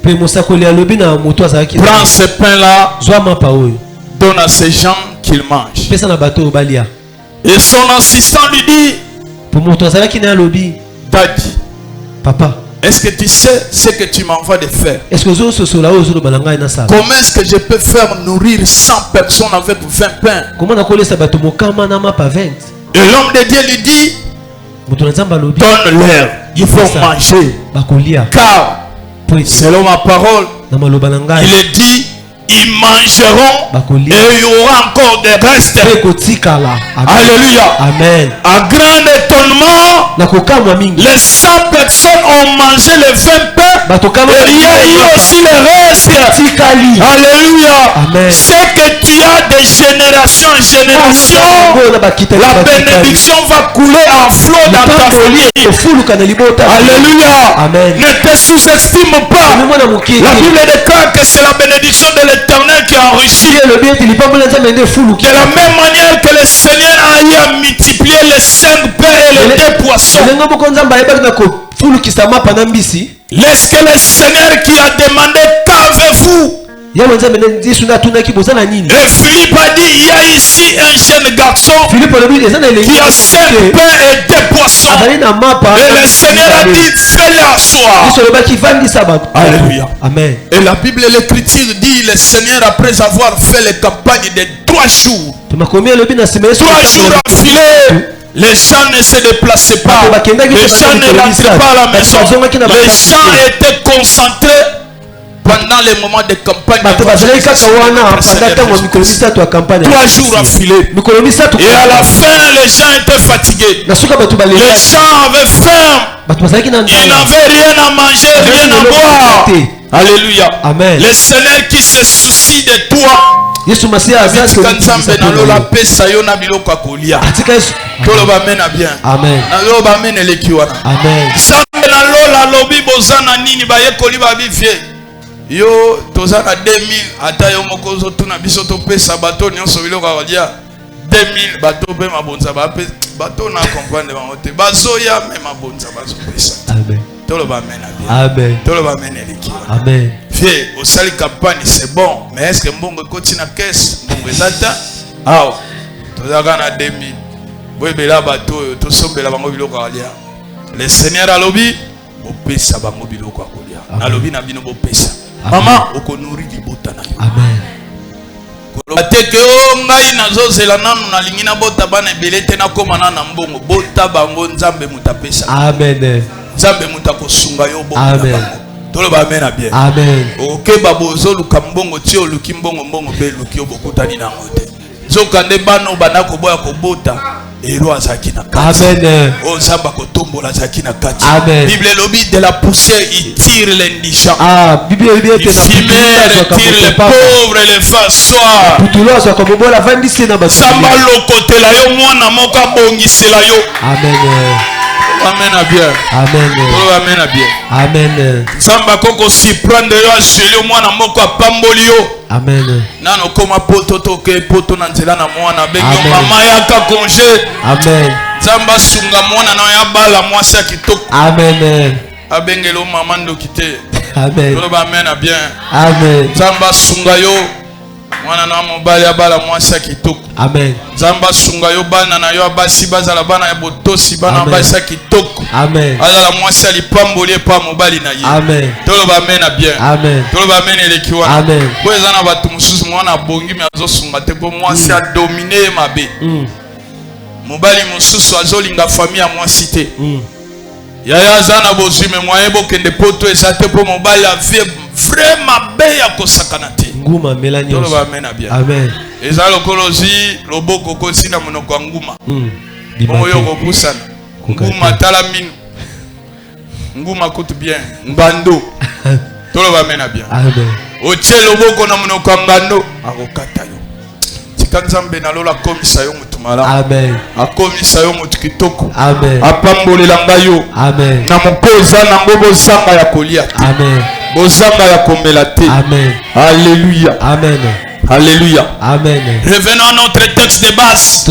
prends ce pain-là, donne à ces gens qu'ils mangent. Et son assistant lui dit, Daddy, papa, est-ce que tu sais ce que tu m'envoies de faire? Comment est-ce que je peux faire nourrir 100 personnes avec 20 pains? Et l'homme de Dieu lui dit, donne-leur, ils vont manger. Car, selon ma parole, il est dit, ils mangeront et il y aura encore des restes. Alléluia. Amen. À grand étonnement, les 100 personnes ont mangé les 20 pains et il y a eu aussi les restes. Alléluia. Amen. C'est que tu as de génération en génération, la bénédiction va couler en flot dans ta famille. Alléluia. Amen. Ne te sous-estime pas. La Bible déclare que c'est la bénédiction de l'Éternel qui enrichit. De la même manière que le Seigneur a eu à multiplier les 5 pains et les 2 poissons. Est-ce que le Seigneur qui a demandé qu'avez-vous? Et Philippe a dit, il y a ici un jeune garçon qui a 5 pains et 2 poissons. Et le Seigneur a dit, fais-le asseoir. Alléluia. Amen. Et la Bible et l'Écriture dit, le Seigneur après avoir fait les campagnes de 3 jours. 3 jours affilés. Les gens ne se déplaçaient pas. Les gens ne rentraient pas à la maison. Les gens étaient concentrés pendant les moments de campagne. 3 jours affilés. Et à la fin, les gens étaient fatigués. Les gens avaient faim. Ils n'avaient rien à manger, rien à boire. Alléluia. Amen. Le Seigneur qui se soucie de toi. Amen. Amen. Yo tozana 2000 ata yo mokozo tuna biso to pesa bato nyonso biloko akolia 2000 bato pe mabonza bape bato na comprendre bangote bazo ya me mabonza bazo pesa. Amen. Tolo ba mena bien. Amen. Tolo ba mena leki. Amen. Fie au sali campagne c'est bon mais est-ce que mbongo koti na caisse mbongo ezata aw tozaka na 2000 boyebela bato to sombela bango biloko akolia le Seigneur alobi opesa bango biloko akolia alobi na bino bopesa. Maman, okonuri libota na yo. Amen. Ateke o ngai nazozela nanu na lingina bota bana ebelete na komana na mbongo bota bango nzambe mutapesa. Amen. Nzambe mutakosunga yo bota. Amen. Tolo ba mena bien. Amen. Okeba bozo luka mbongo ti oluki mbongo mbongo be luki obokutani na ngote. Zokande bano banako boya kobota. Amen. Oh, Zamba kotombola zakina kati. Amen. Bible lobby de la poussière, il tire l'indigent. Ah, Bible il tire les pauvres et les fassoirs. Zamba lokote la yo mwana moka bongise la yo. Amen. Amen à bien. Amen. Amen à bien. Amen. Zamba koko si prendre yo ajeli mwana moka pamboli yo. Amen. Nano koma poto toke poto na nzela na mwana bengo mama yaka congé. Amen. Zamba sunga mwana na ya bala mwasi kitoko. Amen. Abengelo mama ndokite. Amen. Tolo ba mena bien. Amen. Zamba sunga yo mwana na mobali abala mwasi kitoko. Amen. Zamba sunga yo bana na yo abasi bazala bana ya botosi bana basa kitoko. Amen. Azala mwasi alipamboli pa mobali na ye. Amen. Tolo ba mena bien. Amen. Tolo ba mena elekiwa. Amen. Kwa ezana batu mususu mwana bongi me azosunga te po mwasi a dominer mabe. Mobali mususu azolinga famille ya mwasi te. Yaya zana bozime mwaye bokende poto esate po mobali a vraiment be ya kosakana te. Nguma melani. Tolo ba mena bien. Amen. Ezalo kolozi loboko kosina monoko nguma. Moyo kopusana. Nguma tala minu. Nguma kutu bien. Ngando. Tolo ba mena bien. Amen. Otie loboko na monoko ngando akokata yo. Tikanzambe na lola komisa yo mutumala. Amen. Akomisa yo mutu kitoko. Amen. Apambolela ngayo. Amen. Na mokoza na ngobo zanga ya kolia. Amen. Bozanga ya komela te. Amen. Alléluia. Amen. Alléluia. Amen. Revenons à notre texte de base.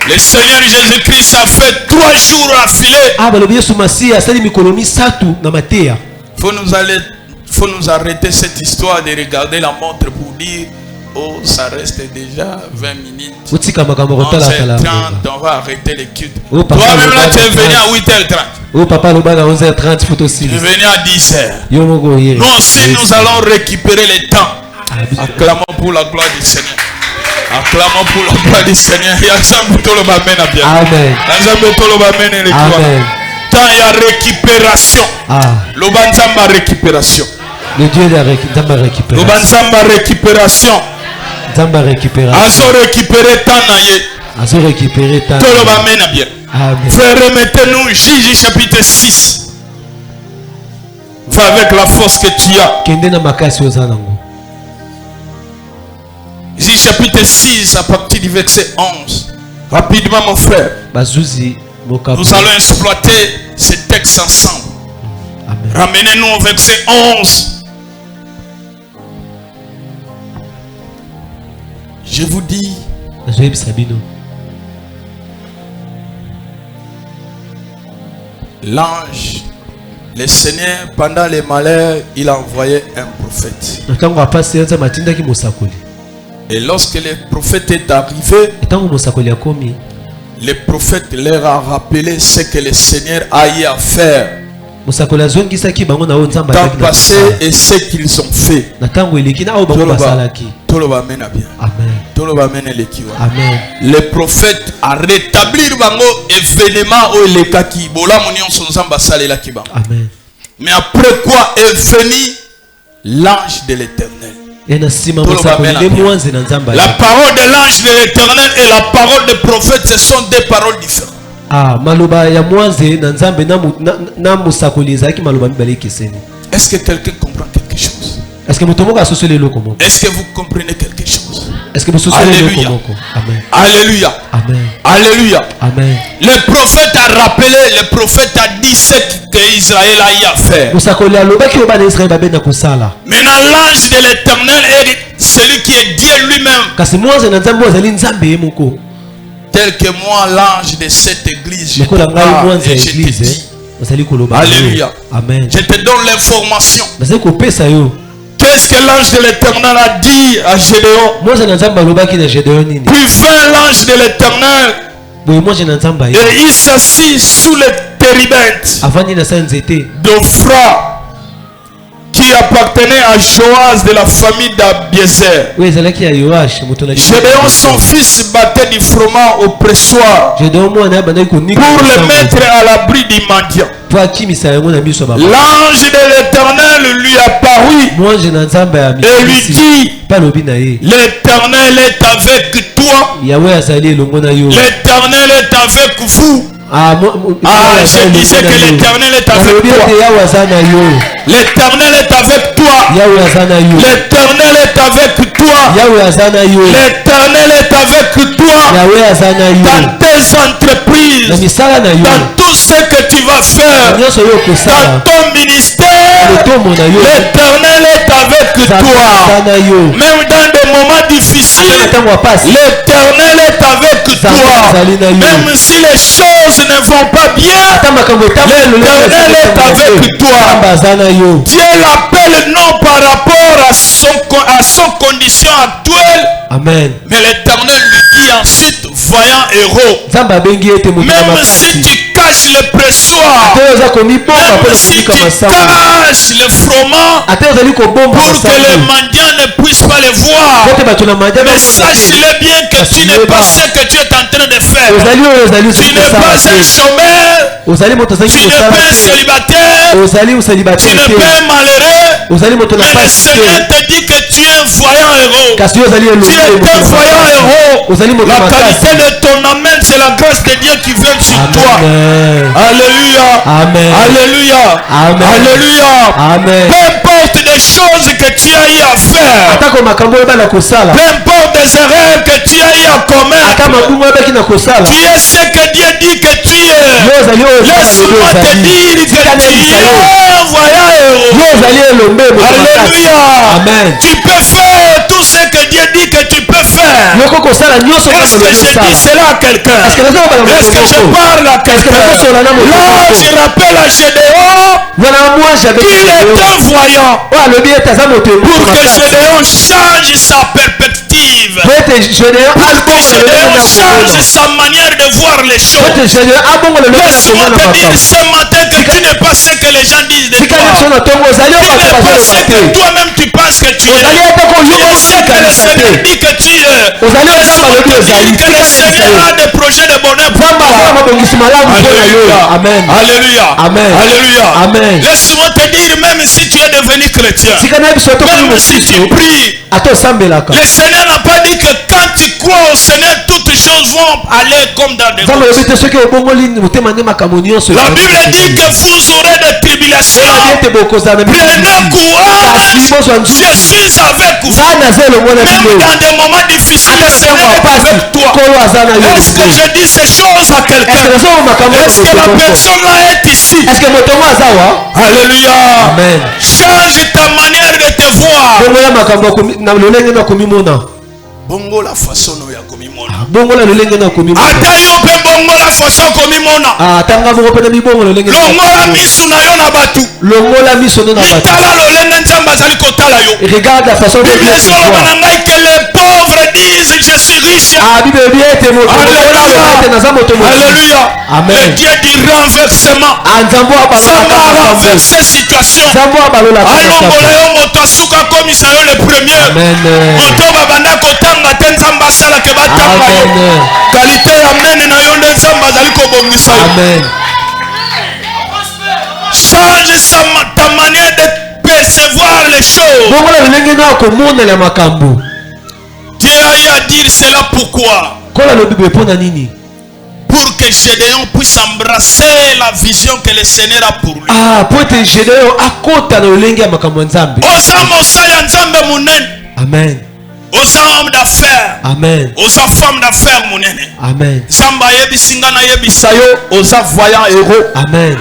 Le Seigneur Jésus-Christ a fait 3 jours affilés. Faut nous arrêter cette histoire de regarder la montre pour dire oh, ça reste déjà 20 minutes. 11h30, on va arrêter les cultes. Toi-même là, tu es venu à 8h30. Oh papa, le bal à 11h30, faut aussi. Tu es venu à 10h. Nous aussi, nous allons récupérer le temps. Acclamons pour la gloire du Seigneur. Acclamons pour la gloire du Seigneur. Amen. Amen. Tant il y a récupération. Le banzamba récupération. Le Dieu de la récupération. Le banzamba récupération. Zamba récupération. Azo récupérer tant naye. Azo récupérer tant. Tout le monde mène bien. Amen. Frère, remettez-nous Jésus chapitre 6. Va avec la force que tu as. Kende na makasi ozanango. Jésus chapitre 6 à partir du verset 11. Rapidement mon frère. Bazuzi. Nous allons exploiter ces textes ensemble. Amen. Ramenez-nous au verset 11. Je vous dis, l'ange, le Seigneur, pendant les malheurs, il a envoyé un prophète. Et lorsque le prophète est arrivé, le prophète leur a rappelé ce que le Seigneur a eu à faire dans le passé et ce qu'ils ont fait. Amen. Le prophète a rétabli l'événement où il est kaki. Amen. Mais après quoi est venu l'ange de l'Éternel. La parole de l'ange de l'Éternel et la parole du prophète, ce sont deux paroles différentes. Est-ce que quelqu'un comprend quelque chose? Est-ce que vous comprenez quelque chose? Alléluia. Amen. Alléluia. Amen. Alléluia. Amen. Le prophète a rappelé, le prophète a dit ce qu'Israël a eu à faire. Maintenant l'ange de l'Éternel est celui qui est Dieu lui-même. Tel que moi, l'ange de cette église, je te parle et je te dis. Alléluia. Amen. Je te donne l'information. Qu'est-ce que l'ange de l'Éternel a dit à Gédéon? Puis vint l'ange de l'Éternel et il s'assit sous le térébinthe d'Ophra qui appartenait à Joas de la famille d'Abiezer. Gédéon, son fils, battait du froment au pressoir pour le mettre à l'abri du mendiant. L'ange de l'Éternel lui apparut et lui dit: l'Éternel est avec toi. L'Éternel est avec vous. Je disais que l'Éternel est avec toi. L'Éternel est avec toi. L'Éternel est avec toi. L'Éternel est avec toi dans tes entreprises, dans tout ce que tu vas faire, dans ton ministère. L'Éternel est avec toi. Même dans des moments difficiles, l'Éternel est avec toi. Même si les choses ne vont pas bien, l'Éternel est avec toi. Dieu l'appelle non par rapport à son condition actuelle. Amen. Mais l'Éternel lui dit ensuite, voyant héros, même si tu caches le pressoir, même si tu caches le froment pour que les mendiants ne puissent pas le voir, mais sache-le bien que tu n'es pas ce que tu es en train de faire. Tu n'es pas un chômeur, tu n'es pas un célibataire, tu n'es pas un malheureux, mais le Seigneur te dit que tu es un voyant héros. Tu es un voyant héros. La qualité de ton amen, c'est la grâce de Dieu qui vient sur toi. Alléluia. Amen. Alléluia. Amen. Alléluia. Amen. Peu importe les choses que tu as eu à faire, peu importe les erreurs que tu as eu à commettre, tu es ce que Dieu dit que tu es. Laisse-moi te dire que tu es un voyant héros. Alléluia. Amen. Tu peux faire tout ce que Dieu dit que tu peux faire. Est-ce que je dis cela à quelqu'un? Est-ce que je parle à quelqu'un? Là, je rappelle à Gédéon qu'il est un voyant pour que Gédéon change sa perspective, pour que Gédéon change sa manière de voir les choses. Laisse-moi te dire ce matin que tu n'es pas ce que les gens disent de toi. Tu n'es pas ce que toi-même tu penses que tu es. Tu es ce que le Seigneur dit que tu es. Laisse-moi te dire que le Seigneur a des projets de bonheur pour toi. Amen. Alléluia. Amen. Alléluia. Amen. Laisse-moi te dire, même si tu es devenu chrétien, même si tu pries, le Seigneur n'a pas dit que quand tu crois au Seigneur, toutes choses vont aller comme dans des choses. La Bible dit que vous aurez des tribulations. Prenez courage. Je suis avec vous. Même dans des moments difficiles, le Seigneur est avec toi. Est-ce que je dis ces choses à quelqu'un? Est-ce que la personne là est ici? Alléluia. Amen. Change ta manière de te voir. Bongo la façon dont il y a commis mon âme. Ata yo pe bongo la façon commis mon âme. Longola misu na yo na batu. Itala lolenge nzamba zali kotala yo. Regarde la façon dont Bible solo banangai que les pauvres disent je suis riche. Alléluia. Amen. Le Dieu du renversement. Samba renverse situation. Alongola yo moto asuka komisa yo le premier. Moto babanda kotanga te nzamba sala ke batanga yo. Qualité ya mene na yo nde nzamba zali kobongisa yo. Change ta manière de percevoir les choses. Dieu a eu à dire cela pourquoi? Pour que Gédéon puisse embrasser la vision que le Seigneur a pour lui. Amen. Osa homme d'affaires. Amen. Osa femme d'affaires monene. Amen. Zamba yebisinga na yebisayo. Osa voyant héros. Amen.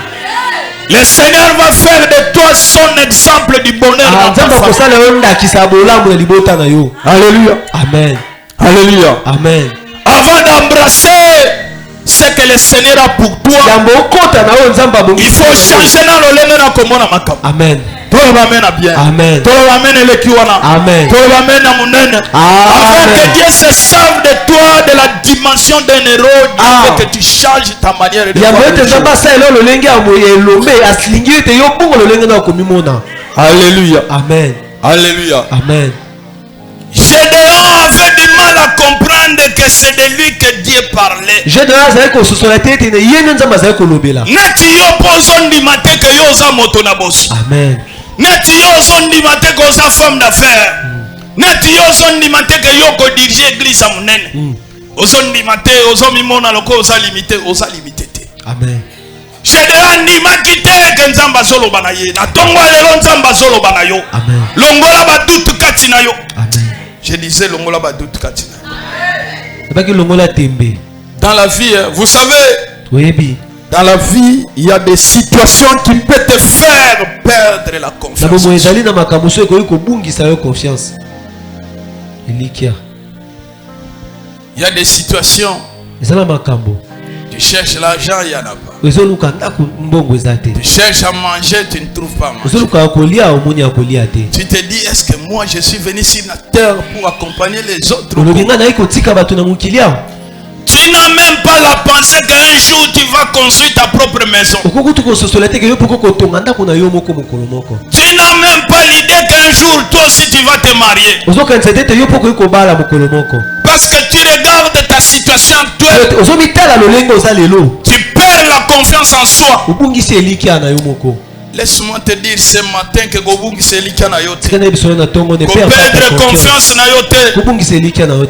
Le Seigneur va faire de toi son exemple du bonheur. Alléluia. Amen. Alléluia. Amen. Avant d'embrasser ce que le Seigneur a pour toi, il faut changer dans le lendemain à comment. Amen. Amen. Amen. Amen. Afin que Dieu se serve de toi de la dimension d'un héros, que tu changes ta manière de voir les choses. Alléluia. Amen. Alléluia. Amen. Gédéon avait du mal à comprendre que c'est de lui que Dieu parlait. Neti yo pozo ndimate que yo za moto na boss. Amen. Neti yo zo ndimate que za femme d'affaires. Neti yo zo ndimate que yo ko diriger église à monene. Ozo ndimate ozo mimona loko oza limité te. Amen. Gédéon ndimaki te que nzamba solo banaye. Na tongo lelo nzamba solo banayo. Amen. Longola ba dutu kati na yo. Amen. Je disais longola ba dutu kati na yo. Dans la vie, vous savez, dans la vie, il y a des situations qui peuvent te faire perdre la confiance. Il y a des situations, tu cherches l'argent, il n'y en a pas. Tu cherches à manger, tu ne trouves pas à manger. Tu te dis, est-ce que moi je suis venu sur la terre pour accompagner les autres? Tu n'as même pas la pensée qu'un jour tu vas construire ta propre maison. Tu n'as même pas l'idée qu'un jour toi aussi tu vas te marier. Parce que tu regardes ta situation actuelle. Tu perds la confiance en soi. Laisse-moi te dire ce matin que Gobungi Selika na yote. Perdre confiance na yote.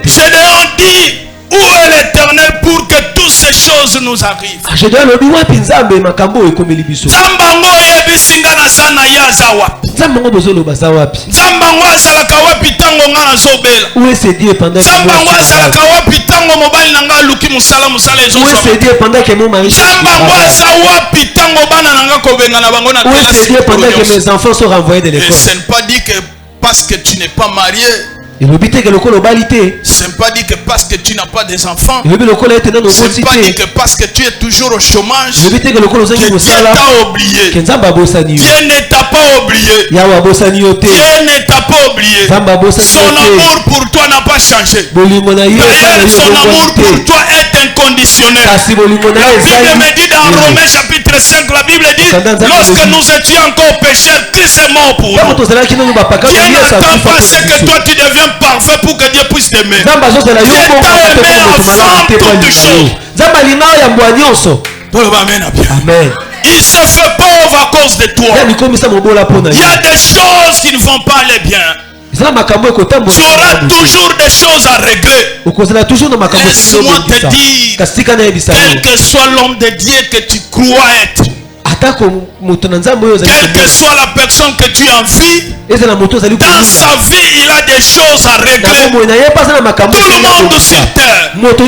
Gédéon dit Où est l'Éternel pour que toutes ces choses nous arrivent? Je dois le dire pinzambe makambo ekomeli biso. Zambango yebisinga na sana yaza wapi? Zambango bozolo baza wapi? Zambango azalaka wapi tango nga nazobela? Où est ce Dieu pendant que Zambango azalaka wapi tango mobali nanga luki musala ezo? Où est ce Dieu pendant que mon mari? Zambango aza wapi tango bana nanga kobenga na bango na classe? Où est ce Dieu pendant que mes enfants sont renvoyés de l'école? Ce n'est pas dit que parce que tu n'es pas marié. Ce n'est pas dit que parce que tu n'as pas des enfants. Ce n'est pas dit que parce que tu es toujours au chômage que Dieu t'a oublié. Dieu ne t'a pas oublié. Dieu ne t'a pas oublié. Son amour pour toi n'a pas changé. D'ailleurs, son amour pour toi est inconditionnel. La Bible me dit dans Romains chapitre 5, la Bible dit, lorsque nous étions encore pécheurs, Christ est mort pour nous. Dieu n'attend pas ce que toi tu deviens parfait pour que Dieu puisse t'aimer. Dieu t'a aimé avant toutes choses. Amen. Il se fait pauvre à cause de toi. Il y a des choses qui ne vont pas aller bien. Tu auras toujours des choses à régler. Laisse-moi te dire, quel que soit l'homme de Dieu que tu crois être, quelle que soit la personne que tu envies, dans sa vie il a des choses à régler. Tout le monde sur terre, il n'y a que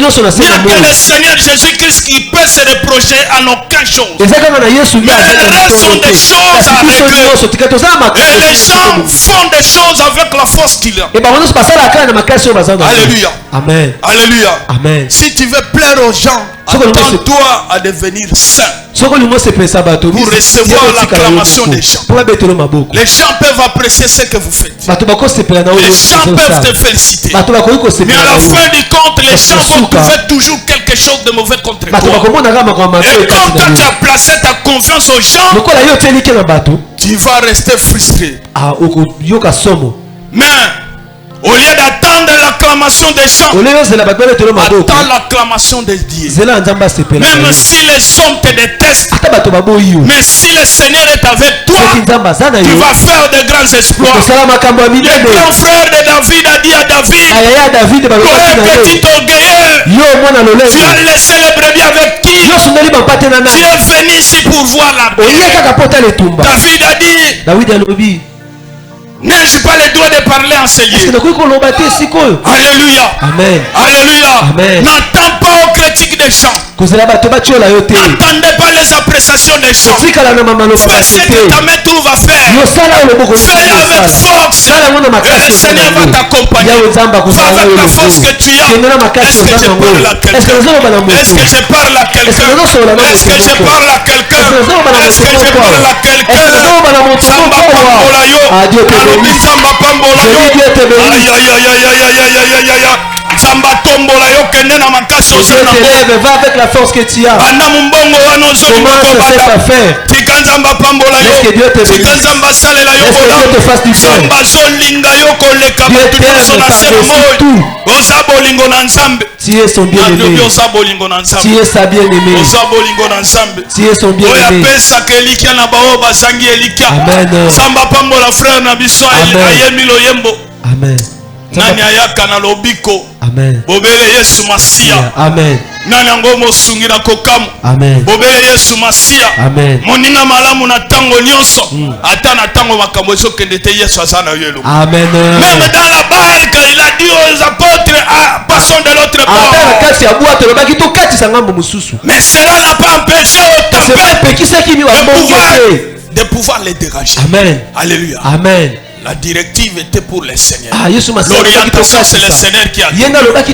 le Seigneur Jésus-Christ qui peut se reprocher en aucune chose. Mais le reste sont des choses à régler. Et les gens font des choses avec la force qu'il a. Alléluia. Amen. Alléluia. Amen. Si tu veux plaire aux gens, attends-toi à devenir saint pour recevoir l'acclamation des gens. Les gens peuvent apprécier ce que vous faites. Les gens peuvent te féliciter. Mais à la fin du compte, les gens vont trouver toujours quelque chose de mauvais contre toi. Et quand toi tu as placé ta confiance aux gens, tu vas rester frustré. Mais au lieu d'attendre l'acclamation des gens, attends l'acclamation de Dieu. Même si les hommes te détestent, mais si le Seigneur est avec toi, tu vas faire de grands exploits. Le grand frère de David a dit à David, toi petit orgueilleux, tu as laissé les brebis avec qui? Tu es venu ici pour voir la brebis. David a dit, n'ai-je pas le droit de parler en ce lieu? Alléluia. Amen. Alléluia. Amen. N'attends pas aux critiques des gens. N'attendez pas les appréciations des gens. Fais ce que ta main trouve à faire. Fais avec force. Et le Seigneur va t'accompagner. Va avec la force que tu as. Est-ce que je parle à quelqu'un? Est-ce que je parle à quelqu'un? Est-ce que je parle à quelqu'un? Est-ce que je parle à quelqu'un? Samba pambola yo. Alobi samba pambola yo. Aïe aïe aïe aïe aïe aïe aïe aïe aïe. Samba tombola yo kende na makasi osena. Va avec la force que tu as. Banda mumbongo wana ozoli kobanda. Tika nzamba pambola yo. Tika nzamba salela yo bola. Samba zolinga yo koleka bato nyonso na se moi. Oza bolingo na Nzambe. Tu es son bien-aimé. Oza bolingo na Nzambe. Tu es sa bien-aimée. Oza bolingo na Nzambe. Tu es son bien-aimé. Oya pesa ke likia na bao bazangi elikia. Amen. Samba pambola frère na biso ayemi loyembo. Amen. Nani ayaka na lobiko. Amen. Bobele Yesu Masia. Amen. Nani yango mosungira kokamu. Amen. Bobele Yesu Masia. Amen. Moninga malamu na tango nyonso. Ata na tango makambo ezokende te Yesu azana yelo. Amen. Même dans la barque, il a dit aux apôtres, passons de l'autre bord. Mais cela n'a pas empêché au tempête de pouvoir les déranger. Amen. Alléluia. Amen. La directive était pour les seigneurs. L'orientation, c'est le Seigneur qui a dit. Mais d'où est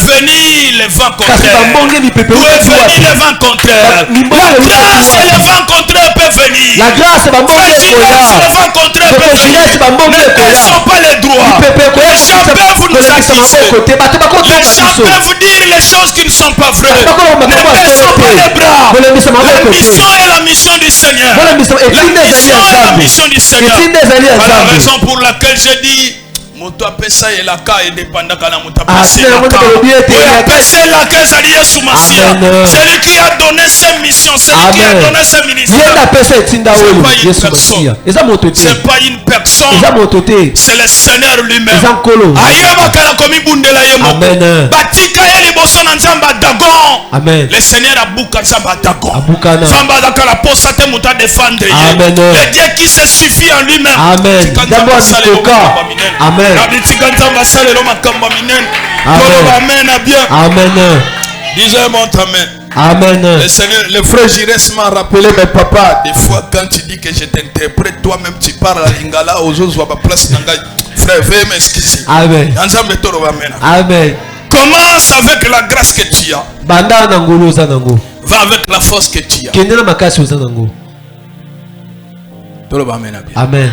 venu le vent contraire? D'où est venu le vent contraire? La grâce et le vent contraire peuvent venir. Le vent contraire peut venir. Ne baissons pas les droits. Les gens peuvent nous accuser. Les gens peuvent dire les choses qui ne sont pas vraies. Ne baissons pas les bras. La mission est la mission du Seigneur. La mission est la mission du Seigneur. Voilà la raison pour laquelle je dis, moto apesa elaka edépendaka na moto apesa celui qui a donné ses missions, celui qui a donné ses ministères. C'est pas une personne, c'est le Seigneur lui-même. Le Seigneur a bouka Zamba Dagon. Zamba Dagon la posate muta défendre. Le Dieu qui se suffit en lui-même. Amen. Amen. Amen. Disons mon amen. Amen. Le frère Jires m'a rappelé, mais papa, des fois quand tu dis que je t'interprète, toi-même tu parles à l'ingala, aux autres, à place d'engagement. Frère, veuillez m'excuser. Amen. Amen. Commence avec la grâce que tu as. Va avec la force que tu as. Amen.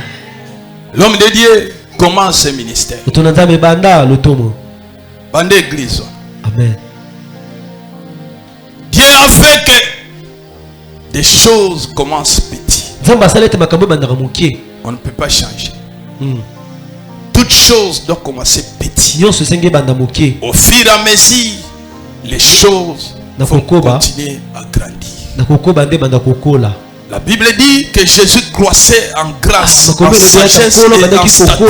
L'homme de Dieu commence ce ministère. Bande église. Amen. Dieu a fait que des choses commencent petites. On ne peut pas changer. Toutes choses doivent commencer petites. Au fur et à mesure, les choses vont continuer à grandir. La Bible dit que Jésus croissait en grâce, en sagesse et en stature,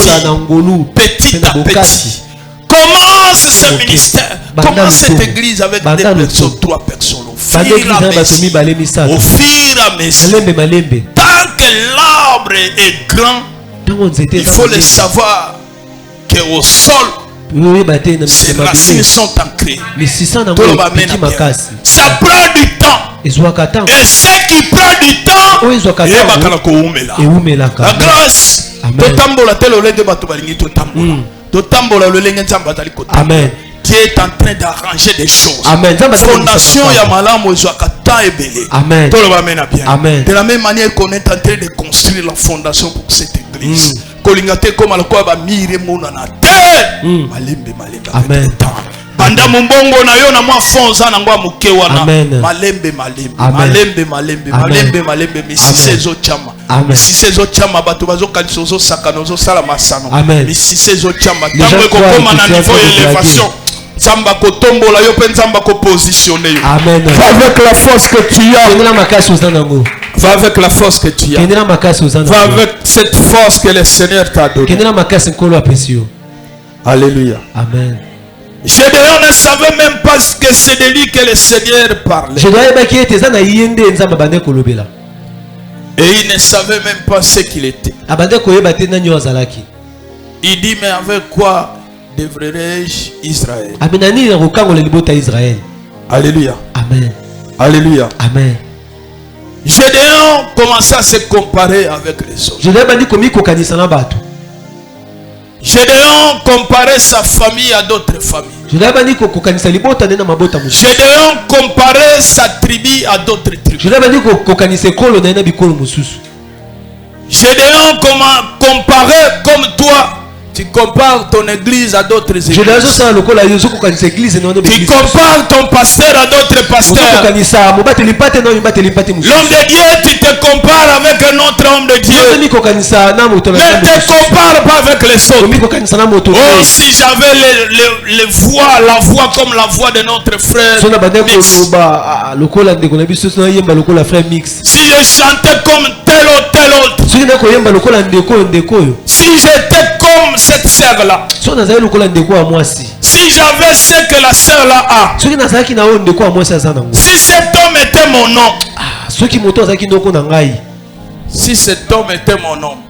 petit à petit. Commence ce ministère, commence cette église avec 2 personnes, 3 personnes. Au fur et à mesure, tant que l'arbre est grand, il faut le savoir qu'au sol, ses racines sont ancrées. Ça prend du temps. Et ce qui prend du temps, la grâce. Amen. Dieu est en train d'arranger des choses. Amen. Fondation Yamalam Amen. Amen. De la même manière qu'on est en train de construire la fondation pour cette église. Amen. Banda mumbongo na yo na mwa fonza na ngwa muke wana malembe misise zo chama misise zo chama bato bazo kanisa zo sakana zo sala masano misise zo chama tango ko koma na niveau élévation Zamba ko tombola yo pe nzamba ko positionner yo. Amen. Va avec la force que tu as. Va avec la force que tu as. Va avec cette force que le Seigneur t'a donnée. Alléluia. Amen. Gédéon ne savait même pas que c'est de lui que le Seigneur parlait. Et il ne savait même pas ce qu'il était. Il dit, mais avec quoi devrais-je Israël? Alléluia. Amen. Alléluia. Amen. Gédéon commença à se comparer avec les autres. Gédéon comparait sa famille à d'autres familles. Gédéon comparait sa tribu à d'autres tribus. Gédéon comparait comme toi. Tu compares ton église à d'autres églises. Tu compares ton pasteur à d'autres pasteurs. L'homme de Dieu, tu te compares avec un autre homme de Dieu. Ne te compare pas avec les autres. Oh, si j'avais la voix comme la voix de notre frère Mix. Si je chantais comme tel ou tel autre. Si j'étais comme cette sœur-là. Si j'avais ce que la sœur-là a. Si cet homme était mon homme. Si cet homme était mon homme.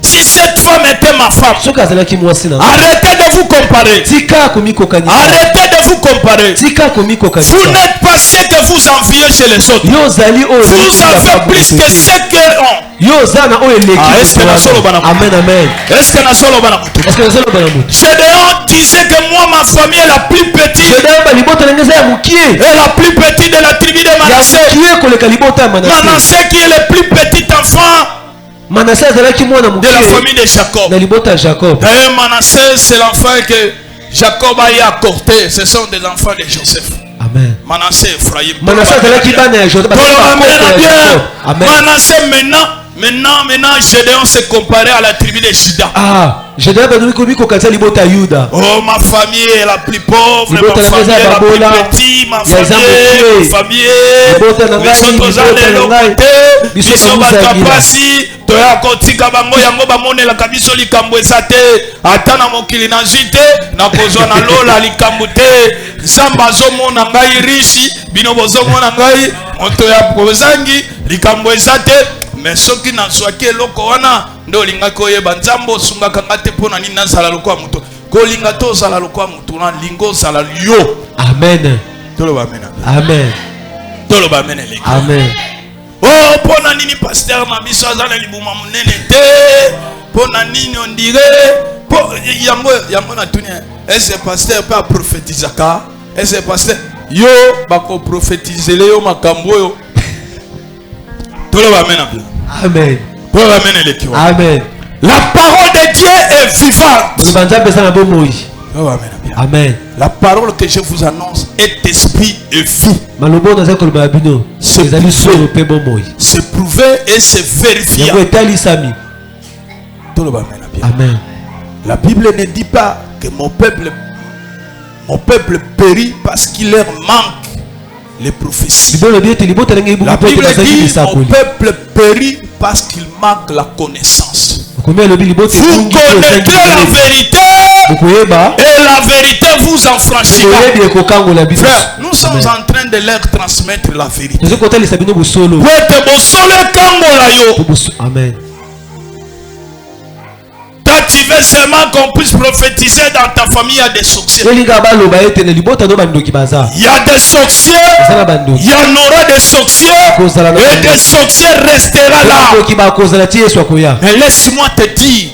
Si cette femme était ma femme. Arrêtez de vous comparer. Arrêtez de vous comparer. Vous n'êtes pas ce que vous enviez chez les autres. Vous avez plus que ce qu'ils ont. Est-ce que Gédéon disait que moi ma famille est la plus petite. Et la plus petite de la tribu de Manassé. Manassé qui est le plus petit enfant de la famille de Jacob. D'ailleurs Manassé c'est l'enfant que Jacob a apporté. Ce sont des enfants de Joseph. Amen. Manassé Ephraïm. Manassé maintenant Maintenant, Gédéon s'est comparé à la tribu de Juda. Gédéon va nous commis qu'on casse l'ibota Yuda. Oh, ma famille est la plus pauvre, ma famille est la plus petite, ma famille, biso batapasi, toya kotika bango yango bamone la kabiso likambo esate, atana mokili na jite, na kozwa na lola likambo te, zamba zomona ngai rishi, bino bozomona ngai, moto ya kozangi likambo esate. Mais soki na swaki eloko wana ndo linga koyeba nzambo sunga kanga te pona nini nazala lokwa muto ko linga to zala lokwa muto na lingo zala yo. Amen. Tolo ba amen. Amen. Tolo ba amen le. Amen. Oh pona nini pasteur na biso azala libuma munene te pona nini on dirait po yango na tunia est-ce pasteur pas prophétisaka est-ce pasteur yo bako prophétiser le yo makambo yo. Tolo ba amen. Amen. Amen. La parole de Dieu est vivante. Amen. La parole que je vous annonce est esprit et vie. C'est prouvé et c'est vérifié. Amen. La Bible ne dit pas que mon peuple périt parce qu'il leur manque les prophéties. La Bible dit mon peuple périt parce qu'il manque la connaissance. Vous connaîtrez la vérité et la vérité vous enfranchira. Frère, nous sommes en train de leur transmettre la vérité. Amen. Tu veux seulement qu'on puisse prophétiser dans ta famille, il y a des sorciers. Il y a des sorciers, il y en aura des sorciers, et des sorciers resteront là. Mais laisse-moi te dire,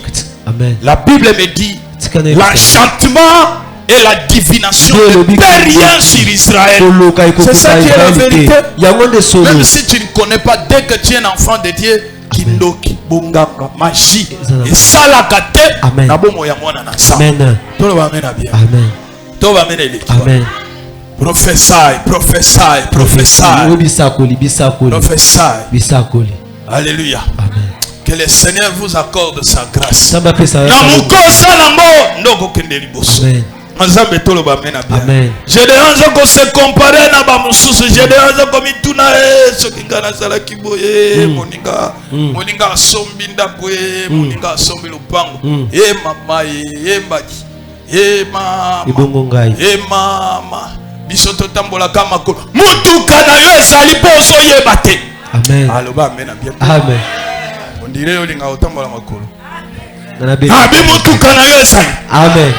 Amen. La Bible me dit, l'enchantement et la divination ne peut rien sur Israël. C'est ça qui est la vérité. Même si tu ne connais pas, dès que tu es un enfant de Dieu, Kindoki, Bunganga, magie, et salakate, nabomo ya mwana na sa. Amen. Amen. Amen. Prophesy. Alléluia. Amen. Que le Seigneur vous accorde sa grâce. Amen. J'ai déjà qu'on se comparer na ba mususu. J'ai déjà comme ituna sokinga na sala kiboye moninga sombi ndako moninga sombi lupango mama mbaki mama biso totambola kama ko mutuka na yo ezali poso yeba te. Amen. Aloba amen bien. Amen. On dirait olinga otambola makolo bi mutuka na yo ezali. Amen.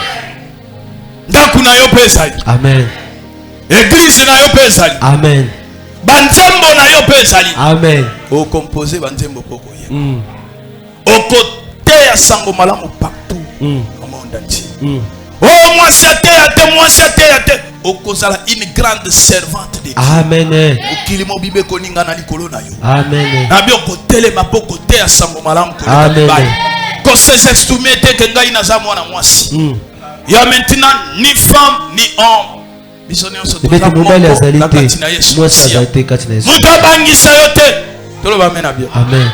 Ndakuna yo pesa. Amen. Église na yo pesa. Amen. Banzembo na yo pesa. Amen. O composer banzembo poko ye. O côté ya sango malamu partout au monde entier. Oh moi c'était o kozala une grande servante de Dieu. Amen. O kilimo bibe koninga na likolo na yo. Amen. Na bio kotele mapoko te ya sango malamu ko. Amen. Ko se s'exprimer te ke ngai na za mwana mwasi. Il y a maintenant ni femme ni homme. Amen.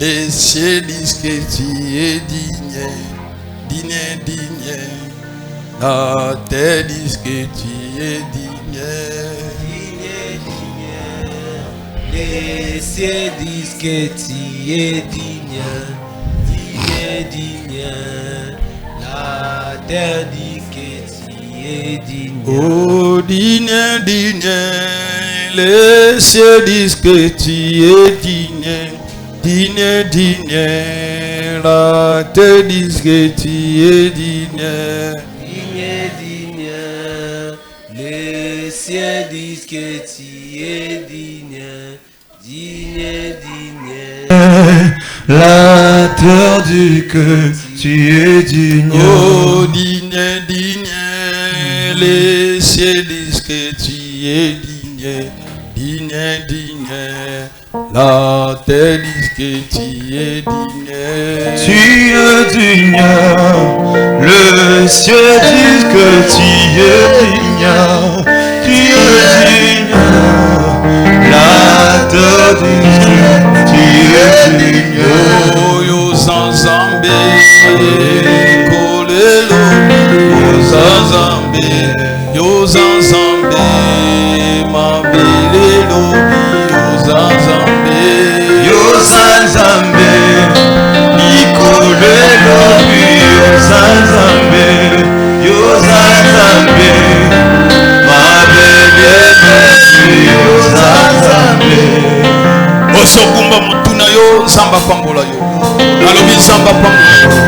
Les cieux disent que tu es digne, digne. La terre dit que tu es digne, digne. Les cieux disent que tu es digne, digne. La terre dit que tu es digne. Oh, digne. Les cieux disent que tu es digne. Digne, la terre dit que tu es digne. Digne, les cieux disent que tu es digne. La terre dit que tu es digne. Oh, digne, les cieux disent que tu es digne. digne, digne, la terre dit que tu es digne. Tu es digne, le ciel dit que tu es digne. Tu es digne, la terre dit que tu es digne. Oh, yo zanzambe, kolelo, yo zanzambe, yo zanzambe, mabelelo, yo zanzambe, yo zanzambe, nikolelo, yo zanzambe, yo zanzambe, mabelelo, yo zanzambe. osokumba mutuna yo zamba pambola yo alobi zamba pambola